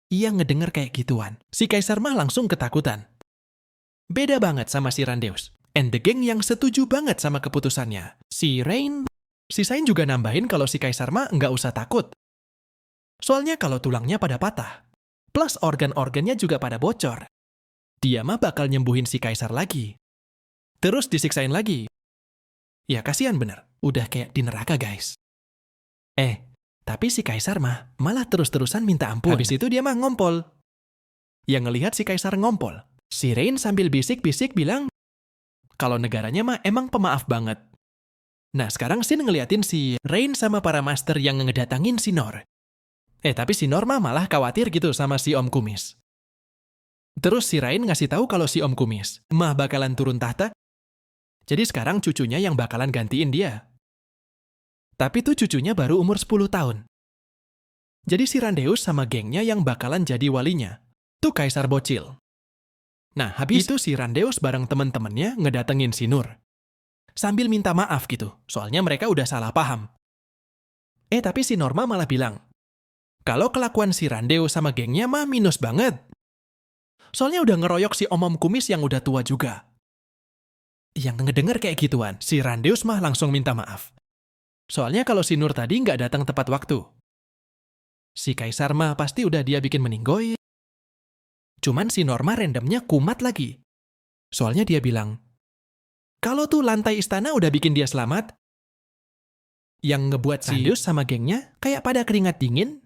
Ia ngedenger kayak gituan. Si Kaisar mah langsung ketakutan. Beda banget sama si Randeus. And the gang yang setuju banget sama keputusannya. Si Rain, si Sain juga nambahin kalau si Kaisar mah nggak usah takut. Soalnya kalau tulangnya pada patah, plus organ-organnya juga pada bocor. dia mah bakal nyembuhin si kaisar lagi. Terus disiksain lagi. Ya kasihan bener, udah kayak di neraka guys. Tapi si kaisar mah malah terus-terusan minta ampun. Habis itu dia mah ngompol. Yang ngelihat si kaisar ngompol, si Rain sambil bisik-bisik bilang kalau negaranya mah emang pemaaf banget. Nah sekarang Shin ngeliatin si Rain sama para master yang ngedatangin si Nor. Tapi si Nor mah malah khawatir gitu sama si Om Kumis. Terus si Rain ngasih tahu kalau si Om Kumis mah bakalan turun tahta. Jadi sekarang cucunya yang bakalan gantiin dia. Tapi tuh cucunya baru umur 10 tahun. Jadi si Randeus sama gengnya yang bakalan jadi walinya. Tuh kaisar bocil. Nah, habis itu si Randeus bareng temen-temennya ngedatengin si Nur. Sambil minta maaf gitu, soalnya mereka udah salah paham. Tapi si Norma malah bilang, kalau kelakuan si Randeus sama gengnya mah minus banget. Soalnya udah ngeroyok si Om Kumis yang udah tua juga. Yang ngedenger kayak gituan, si Randeus mah langsung minta maaf. Soalnya kalau si Nur tadi nggak datang tepat waktu. Si Kaisar mah pasti udah dia bikin meninggoy. Cuman si Norma randomnya kumat lagi. Soalnya dia bilang, kalau tuh lantai istana udah bikin dia selamat, yang ngebuat si Randeus sama gengnya kayak pada keringat dingin,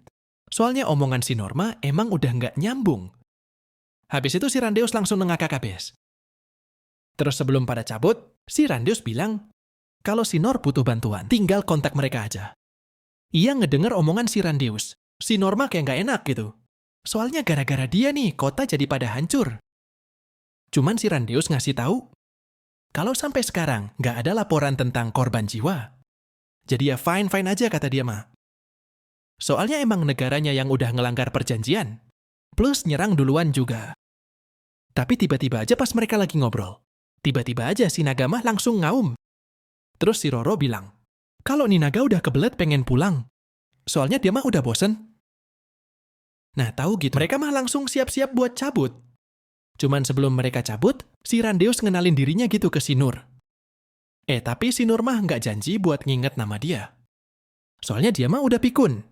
soalnya omongan si Norma emang udah nggak nyambung. Habis itu si Randeus langsung ngakak habis. Terus sebelum pada cabut, si Randeus bilang, kalau si Nor butuh bantuan, tinggal kontak mereka aja. Ia ngedenger omongan si Randeus. Si Norma kayak nggak enak gitu. Soalnya gara-gara dia nih, kota jadi pada hancur. Cuman si Randeus ngasih tahu, kalau sampai sekarang nggak ada laporan tentang korban jiwa. Jadi ya fine-fine aja kata dia mah. Soalnya emang negaranya yang udah ngelanggar perjanjian. Plus nyerang duluan juga. Tapi tiba-tiba aja pas mereka lagi ngobrol, tiba-tiba aja si naga mah langsung ngaum. Terus si Roro bilang, kalau nih naga udah kebelet pengen pulang. Soalnya dia mah udah bosen. Nah tahu gitu, mereka mah langsung siap-siap buat cabut. Cuman sebelum mereka cabut, si Randeus ngenalin dirinya gitu ke si Nur. Tapi si Nur mah nggak janji buat nginget nama dia. Soalnya dia mah udah pikun.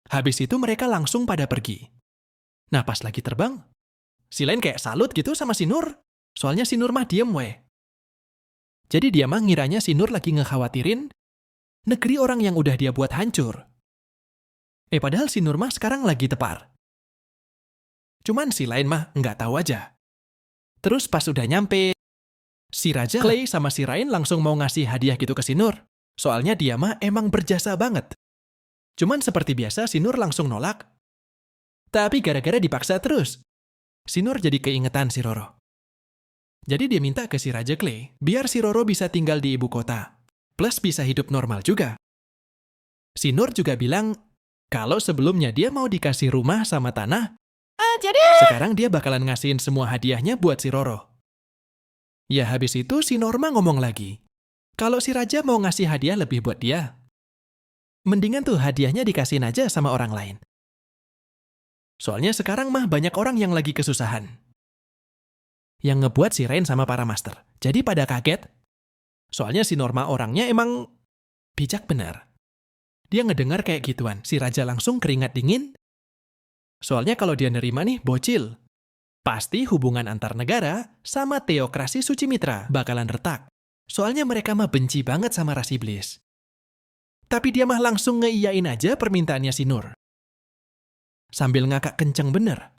Habis itu mereka langsung pada pergi. Nah pas lagi terbang, si Lain kayak salut gitu sama si Nur. Soalnya si Nur mah diem weh. Jadi dia mah ngiranya si Nur lagi ngekhawatirin negeri orang yang udah dia buat hancur. Padahal si Nur mah sekarang lagi tepar. Cuman si Lain mah nggak tahu aja. Terus pas udah nyampe, si Raja Clay sama si Rain langsung mau ngasih hadiah gitu ke si Nur. Soalnya dia mah emang berjasa banget. Cuman seperti biasa si Nur langsung nolak. Tapi gara-gara dipaksa terus, si Nur jadi keingetan si Roro. Jadi dia minta ke si Raja Clay, biar si Roro bisa tinggal di ibu kota. Plus bisa hidup normal juga. Si Nur juga bilang, kalau sebelumnya dia mau dikasih rumah sama tanah, sekarang dia bakalan ngasihin semua hadiahnya buat si Roro. Ya habis itu si Norma ngomong lagi, kalau si Raja mau ngasih hadiah lebih buat dia, mendingan tuh hadiahnya dikasihin aja sama orang lain. Soalnya sekarang mah banyak orang yang lagi kesusahan. Yang ngebuat si Rain sama para master jadi pada kaget. Soalnya si Norma orangnya emang bijak benar. Dia ngedengar kayak gituan, si Raja langsung keringat dingin. Soalnya kalau dia nerima nih bocil, pasti hubungan antar negara sama teokrasi Suci Mitra bakalan retak. Soalnya mereka mah benci banget sama ras iblis. Tapi dia mah langsung ngeiyain aja permintaannya si Nur. Sambil ngakak kenceng bener.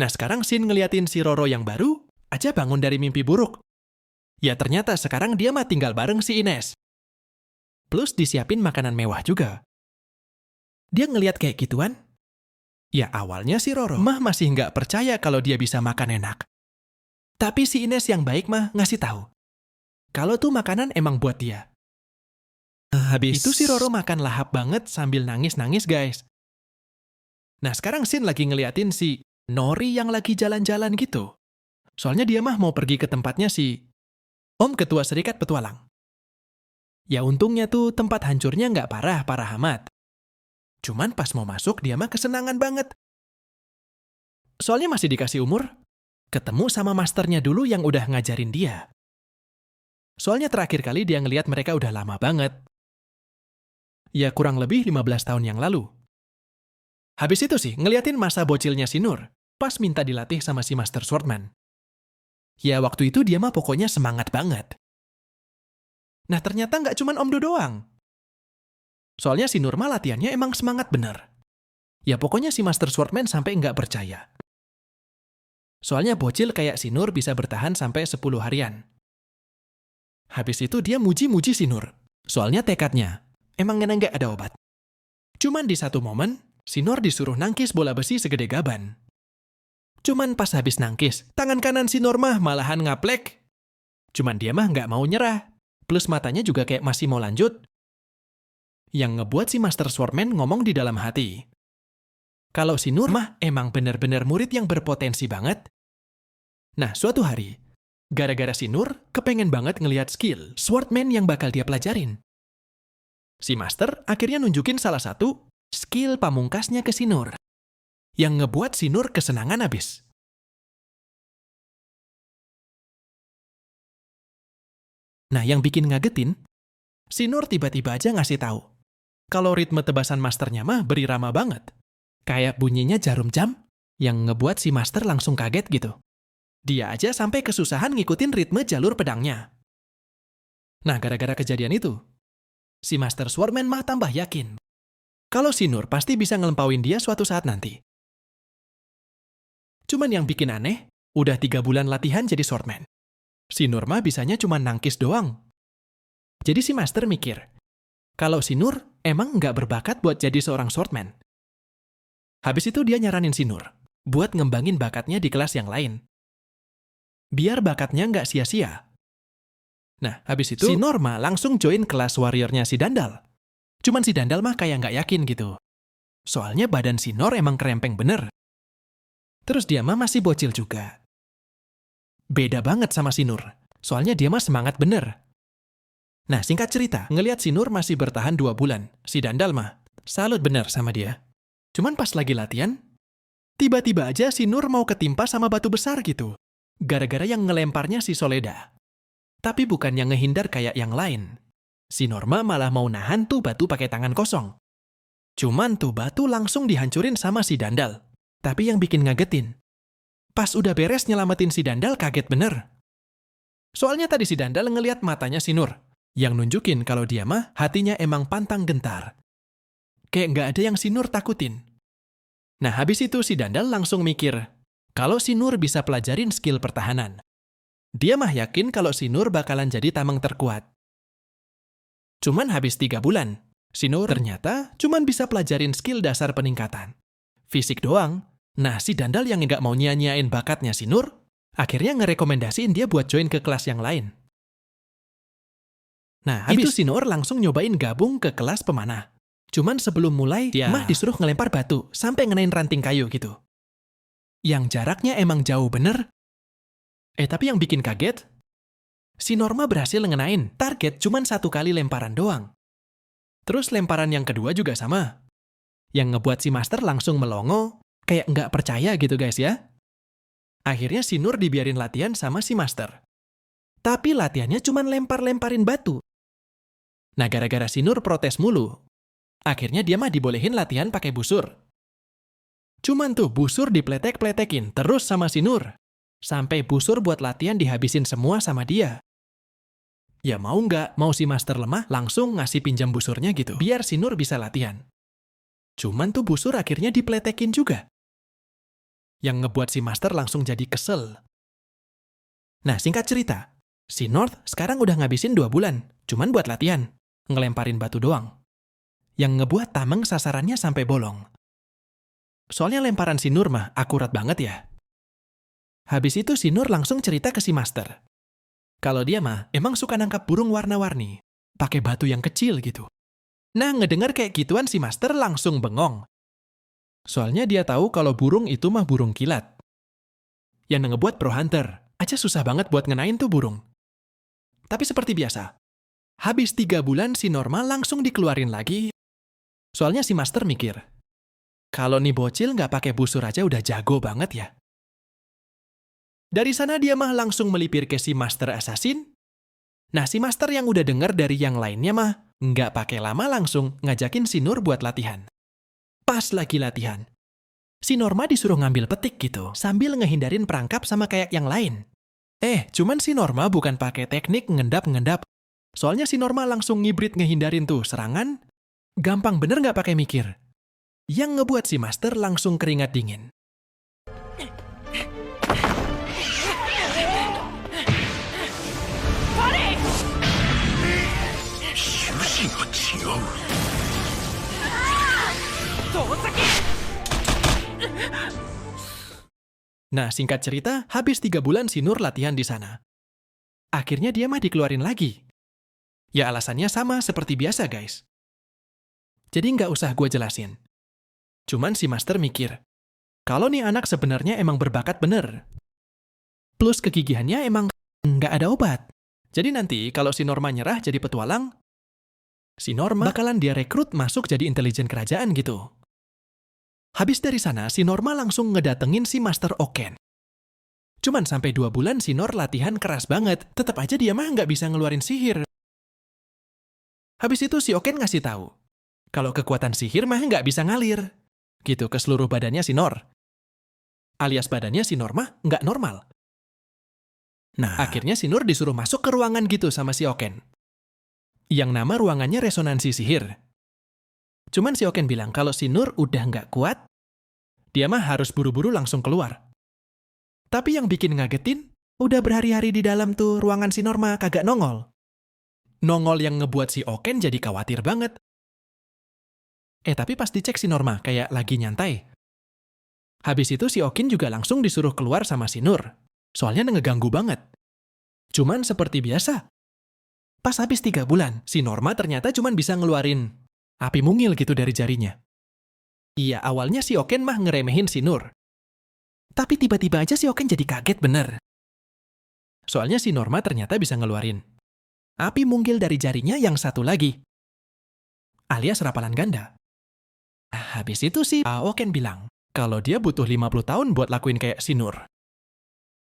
Nah sekarang Shin ngeliatin si Roro yang baru aja bangun dari mimpi buruk. Ya ternyata sekarang dia mah tinggal bareng si Ines. Plus disiapin makanan mewah juga. Dia ngeliat kayak gituan. Ya awalnya si Roro mah masih nggak percaya kalau dia bisa makan enak. Tapi si Ines yang baik mah ngasih tahu kalau tuh makanan emang buat dia. Habis itu si Roro makan lahap banget sambil nangis-nangis guys. Nah sekarang Shin lagi ngeliatin si Nori yang lagi jalan-jalan gitu. Soalnya dia mah mau pergi ke tempatnya si Om Ketua Serikat Petualang. Ya untungnya tuh tempat hancurnya nggak parah-parah amat. Cuman pas mau masuk dia mah kesenangan banget. Soalnya masih dikasih umur, ketemu sama masternya dulu yang udah ngajarin dia. Soalnya terakhir kali dia ngeliat mereka udah lama banget. Ya kurang lebih 15 tahun yang lalu. Habis itu sih ngeliatin masa bocilnya si Nur. pas minta dilatih sama si Master Swordman. Ya waktu itu dia mah pokoknya semangat banget. Nah ternyata nggak cuman Om Do doang. Soalnya si Nur mah latihannya emang semangat bener. Ya pokoknya si Master Swordman sampai nggak percaya. Soalnya bocil kayak si Nur bisa bertahan sampai 10 harian. Habis itu dia muji-muji si Nur. Soalnya tekadnya, emang nggak ada obat. Cuman di satu momen, si Nur disuruh nangkis bola besi segede gaban. Cuman pas habis nangkis, tangan kanan si Nur mah malahan ngaplek. Cuman dia mah nggak mau nyerah. Plus matanya juga kayak masih mau lanjut. Yang ngebuat si Master Swordman ngomong di dalam hati. Kalau si Nur mah emang bener-bener murid yang berpotensi banget. Nah, suatu hari, gara-gara si Nur kepengen banget ngelihat skill Swordman yang bakal dia pelajarin. Si Master akhirnya nunjukin salah satu skill pamungkasnya ke si Nur. Yang ngebuat si Nur kesenangan abis. Nah, yang bikin ngagetin, si Nur tiba-tiba aja ngasih tahu kalau ritme tebasan masternya mah berirama banget. Kayak bunyinya jarum jam yang ngebuat si Master langsung kaget gitu. Dia aja sampai kesusahan ngikutin ritme jalur pedangnya. Nah, gara-gara kejadian itu, si Master Swordman mah tambah yakin kalau si Nur pasti bisa ngelampauin dia suatu saat nanti. Cuman yang bikin aneh, udah 3 bulan latihan jadi Swordman. Si Nur mah bisanya cuma nangkis doang. Jadi si Master mikir, kalau si Nur emang nggak berbakat buat jadi seorang Swordman. Habis itu dia nyaranin si Nur buat ngembangin bakatnya di kelas yang lain. Biar bakatnya nggak sia-sia. Nah, habis itu si Norma langsung join kelas warriornya si Dandal. Cuman si Dandal mah kayak nggak yakin gitu. Soalnya badan si Nor emang kerempeng bener. Terus dia mah masih bocil juga. Beda banget sama si Nur. Soalnya dia mah semangat bener. Nah, singkat cerita, ngelihat si Nur masih bertahan 2 bulan. Si Dandal mah salut bener sama dia. Cuman pas lagi latihan, tiba-tiba aja si Nur mau ketimpa sama batu besar gitu. Gara-gara yang ngelemparnya si Soleda. Tapi bukan yang ngehindar kayak yang lain. Si Norma malah mau nahan tuh batu pakai tangan kosong. Cuman tuh batu langsung dihancurin sama si Dandal. Tapi yang bikin ngagetin, pas udah beres nyelamatin si Dandal kaget bener. Soalnya tadi si Dandal ngeliat matanya si Nur, yang nunjukin kalau dia mah hatinya emang pantang gentar. Kayak nggak ada yang si Nur takutin. Nah habis itu si Dandal langsung mikir, kalau si Nur bisa pelajarin skill pertahanan. Dia mah yakin kalau si Nur bakalan jadi tameng terkuat. Cuman habis 3 bulan, si Nur ternyata cuman bisa pelajarin skill dasar peningkatan. Fisik doang. Nah si Dandal yang nggak mau nyanyain bakatnya si Nur, akhirnya ngerekomendasiin dia buat join ke kelas yang lain. Nah habis itu si Nur langsung nyobain gabung ke kelas pemanah. Cuman sebelum mulai, dia mah disuruh ngelempar batu sampai ngenain ranting kayu gitu. Yang jaraknya emang jauh bener. Tapi yang bikin kaget, si Norma berhasil ngenain target cuman 1 kali lemparan doang. Terus lemparan yang kedua juga sama. Yang ngebuat si Master langsung melongo, kayak nggak percaya gitu guys ya. Akhirnya si Nur dibiarin latihan sama si Master. Tapi latihannya cuman lempar-lemparin batu. Nah gara-gara si Nur protes mulu, akhirnya dia mah dibolehin latihan pakai busur. Cuman tuh busur dipletek-pletekin terus sama si Nur. Sampai busur buat latihan dihabisin semua sama dia. Ya mau nggak, mau si Master lemah langsung ngasih pinjam busurnya gitu. Biar si Nur bisa latihan. Cuman tuh busur akhirnya dipletekin juga. Yang ngebuat si Master langsung jadi kesel. Nah singkat cerita, si North sekarang udah ngabisin 2 bulan. Cuman buat latihan. Ngelemparin batu doang. Yang ngebuat tameng sasarannya sampai bolong. Soalnya lemparan si Nur mah akurat banget ya. Habis itu si Nur langsung cerita ke si Master. Kalau dia mah emang suka nangkap burung warna-warni. Pakai batu yang kecil gitu. Nah ngedengar kayak gituan si Master langsung bengong. Soalnya dia tahu kalau burung itu mah burung kilat. Yang ngebuat pro hunter aja susah banget buat ngenain tuh burung. Tapi seperti biasa, habis 3 bulan si Norma langsung dikeluarin lagi. Soalnya si Master mikir, kalau nih bocil nggak pakai busur aja udah jago banget ya. Dari sana dia mah langsung melipir ke si Master Assassin. Nah si Master yang udah dengar dari yang lainnya mah nggak pakai lama langsung ngajakin si Nur buat latihan. Pas lagi latihan, Si Norma disuruh ngambil petik gitu, sambil ngehindarin perangkap sama kayak yang lain. Cuman si Norma bukan pakai teknik ngendap-ngendap. Soalnya si Norma langsung ngibrit ngehindarin tuh serangan. Gampang bener nggak pakai mikir. Yang ngebuat si Master langsung keringat dingin. Nah, singkat cerita, habis 3 bulan si Nur latihan di sana. Akhirnya dia mah dikeluarin lagi. Ya alasannya sama seperti biasa, guys. Jadi nggak usah gue jelasin. Cuman si Master mikir, kalau nih anak sebenarnya emang berbakat bener. Plus kegigihannya emang nggak ada obat. Jadi nanti kalau si Norma nyerah jadi petualang, si Norma bakalan dia rekrut masuk jadi intelijen kerajaan gitu. Habis dari sana, si Norma langsung ngedatengin si Master Oken. Cuman sampai 2 bulan si Nor latihan keras banget, tetap aja dia mah nggak bisa ngeluarin sihir. Habis itu si Oken ngasih tahu, kalau kekuatan sihir mah nggak bisa ngalir. Gitu ke seluruh badannya si Nor. Alias badannya si Norma nggak normal. Nah, akhirnya si Nur disuruh masuk ke ruangan gitu sama si Oken. Yang nama ruangannya resonansi sihir. Cuman si Oken bilang kalau si Nur udah nggak kuat, dia mah harus buru-buru langsung keluar. Tapi yang bikin ngagetin, udah berhari-hari di dalam tuh ruangan si Norma kagak nongol. Nongol yang ngebuat si Oken jadi khawatir banget. Tapi pas dicek si Norma kayak lagi nyantai. Habis itu si Oken juga langsung disuruh keluar sama si Nur. Soalnya ngeganggu banget. Cuman seperti biasa. Pas habis 3 bulan, si Norma ternyata cuman bisa ngeluarin api mungil gitu dari jarinya. Iya, awalnya si Oken mah ngeremehin si Nur. Tapi tiba-tiba aja si Oken jadi kaget bener. Soalnya si Norma ternyata bisa ngeluarin api mungil dari jarinya yang satu lagi. Alias rapalan ganda. Habis itu si Oken bilang kalau dia butuh 50 tahun buat lakuin kayak si Nur.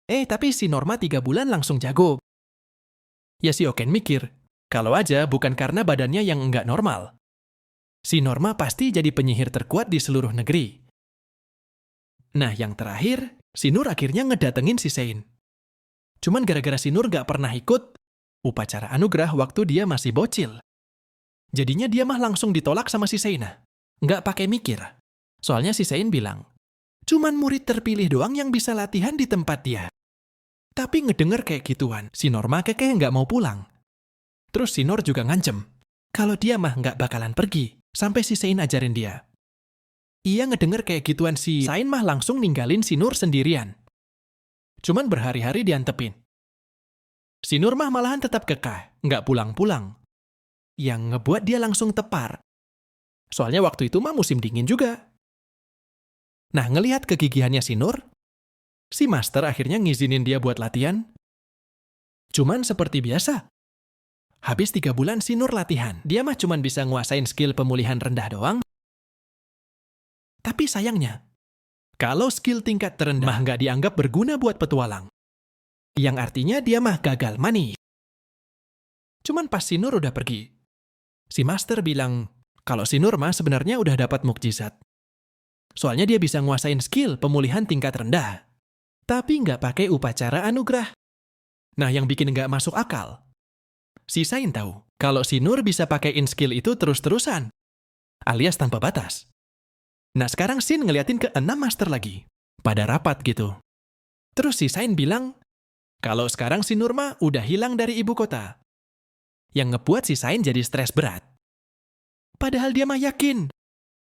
Tapi si Norma 3 bulan langsung jago. Ya si Oken mikir, kalau aja bukan karena badannya yang nggak normal. Si Norma pasti jadi penyihir terkuat di seluruh negeri. Nah, yang terakhir, si Nur akhirnya ngedatengin si Sein. Cuman gara-gara si Nur gak pernah ikut upacara anugerah waktu dia masih bocil. Jadinya dia mah langsung ditolak sama si Seina. Nggak pakai mikir. Soalnya si Sein bilang, cuman murid terpilih doang yang bisa latihan di tempat dia. Tapi ngedenger kayak gituan, si Norma kekeh nggak mau pulang. Terus si Nur juga ngancem, kalau dia mah nggak bakalan pergi. Sampai si Sein ajarin dia. Ia ngedenger kayak gituan si Sein mah langsung ninggalin si Nur sendirian. Cuman berhari-hari diantepin. Si Nur mah malahan tetap kekeh, nggak pulang-pulang. Yang ngebuat dia langsung tepar. Soalnya waktu itu mah musim dingin juga. Nah, ngelihat kegigihannya si Nur, si Master akhirnya ngizinin dia buat latihan. Cuman seperti biasa. Habis 3 bulan si Nur latihan, dia mah cuman bisa nguasain skill pemulihan rendah doang. Tapi sayangnya, kalau skill tingkat terendah mah nggak dianggap berguna buat petualang. Yang artinya dia mah gagal manis. Cuman pas si Nur udah pergi, si Master bilang kalau si Nur mah sebenarnya udah dapat mukjizat. Soalnya dia bisa nguasain skill pemulihan tingkat rendah. Tapi nggak pakai upacara anugerah. Nah, yang bikin nggak masuk akal, si Sein tahu kalau si Nur bisa pakaiin skill itu terus-terusan, alias tanpa batas. Nah, sekarang Sin ngeliatin ke 6 Master lagi, pada rapat gitu. Terus si Sein bilang, kalau sekarang si Nur mah udah hilang dari ibu kota. Yang ngebuat si Sein jadi stres berat. Padahal dia mah yakin,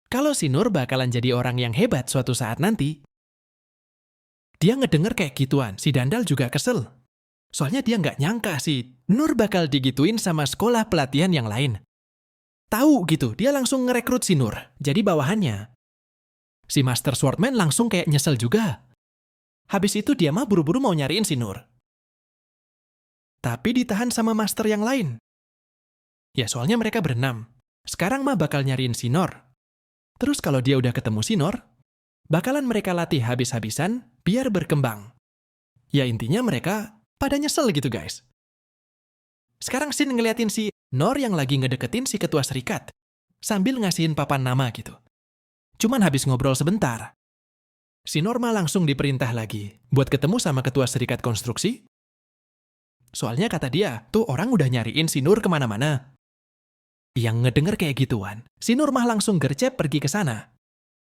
kalau si Nur bakalan jadi orang yang hebat suatu saat nanti. Dia ngedenger kayak gituan, si Dandal juga kesel. Soalnya dia nggak nyangka si Nur bakal digituin sama sekolah pelatihan yang lain. Tahu gitu, dia langsung ngerekrut si Nur, jadi bawahannya. Si Master Swordman langsung kayak nyesel juga. Habis itu dia mah buru-buru mau nyariin si Nur. Tapi ditahan sama Master yang lain. Ya soalnya mereka berenam. Sekarang mah bakal nyariin si Nur. Terus kalau dia udah ketemu si Nur, bakalan mereka latih habis-habisan biar berkembang. Ya intinya mereka pada nyesel gitu guys. Sekarang Sin ngeliatin si Nur yang lagi ngedeketin si ketua serikat. Sambil ngasihin papan nama gitu. Cuman habis ngobrol sebentar, Si Norma langsung diperintah lagi buat ketemu sama ketua serikat konstruksi. Soalnya kata dia, tuh orang udah nyariin si Nur kemana-mana. Yang ngedenger kayak gituan, si Nur mah langsung gercep pergi ke sana.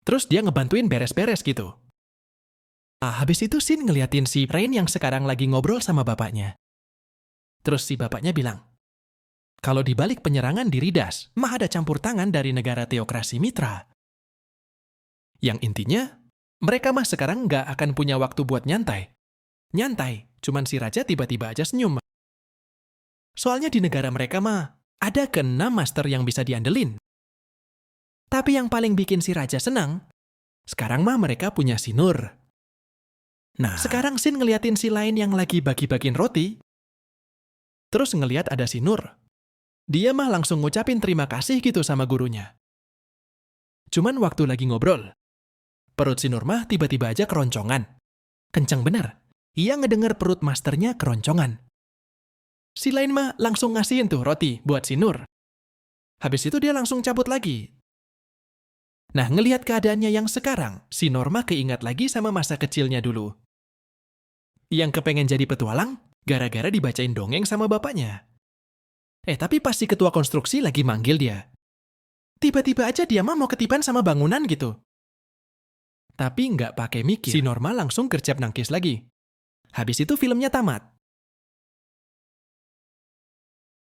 Terus dia ngebantuin beres-beres gitu. Habis itu Shin ngeliatin si Rain yang sekarang lagi ngobrol sama bapaknya. Terus si bapaknya bilang, kalau di balik penyerangan di Ridas, mah ada campur tangan dari negara teokrasi mitra. Yang intinya, mereka mah sekarang nggak akan punya waktu buat nyantai. Nyantai, cuman si raja tiba-tiba aja senyum. Soalnya di negara mereka mah, ada ke-6 master yang bisa diandelin. Tapi yang paling bikin si raja senang, sekarang mah mereka punya si Nur. Nah, sekarang Shin ngeliatin si lain yang lagi bagi-bagiin roti, terus ngeliat ada si Nur. Dia mah langsung ngucapin terima kasih gitu sama gurunya. Cuman waktu lagi ngobrol, perut si Nur mah tiba-tiba aja keroncongan. Kencang bener, ia ngedenger perut masternya keroncongan. Si lain mah langsung ngasihin tuh roti buat si Nur. Habis itu dia langsung cabut lagi. Nah, ngelihat keadaannya yang sekarang, si Norma keingat lagi sama masa kecilnya dulu. Yang kepengen jadi petualang, gara-gara dibacain dongeng sama bapaknya. Tapi pas si ketua konstruksi lagi manggil dia. Tiba-tiba aja dia mah mau ketiban sama bangunan gitu. Tapi nggak pakai mikir, si Norma langsung gercep nangkis lagi. Habis itu filmnya tamat.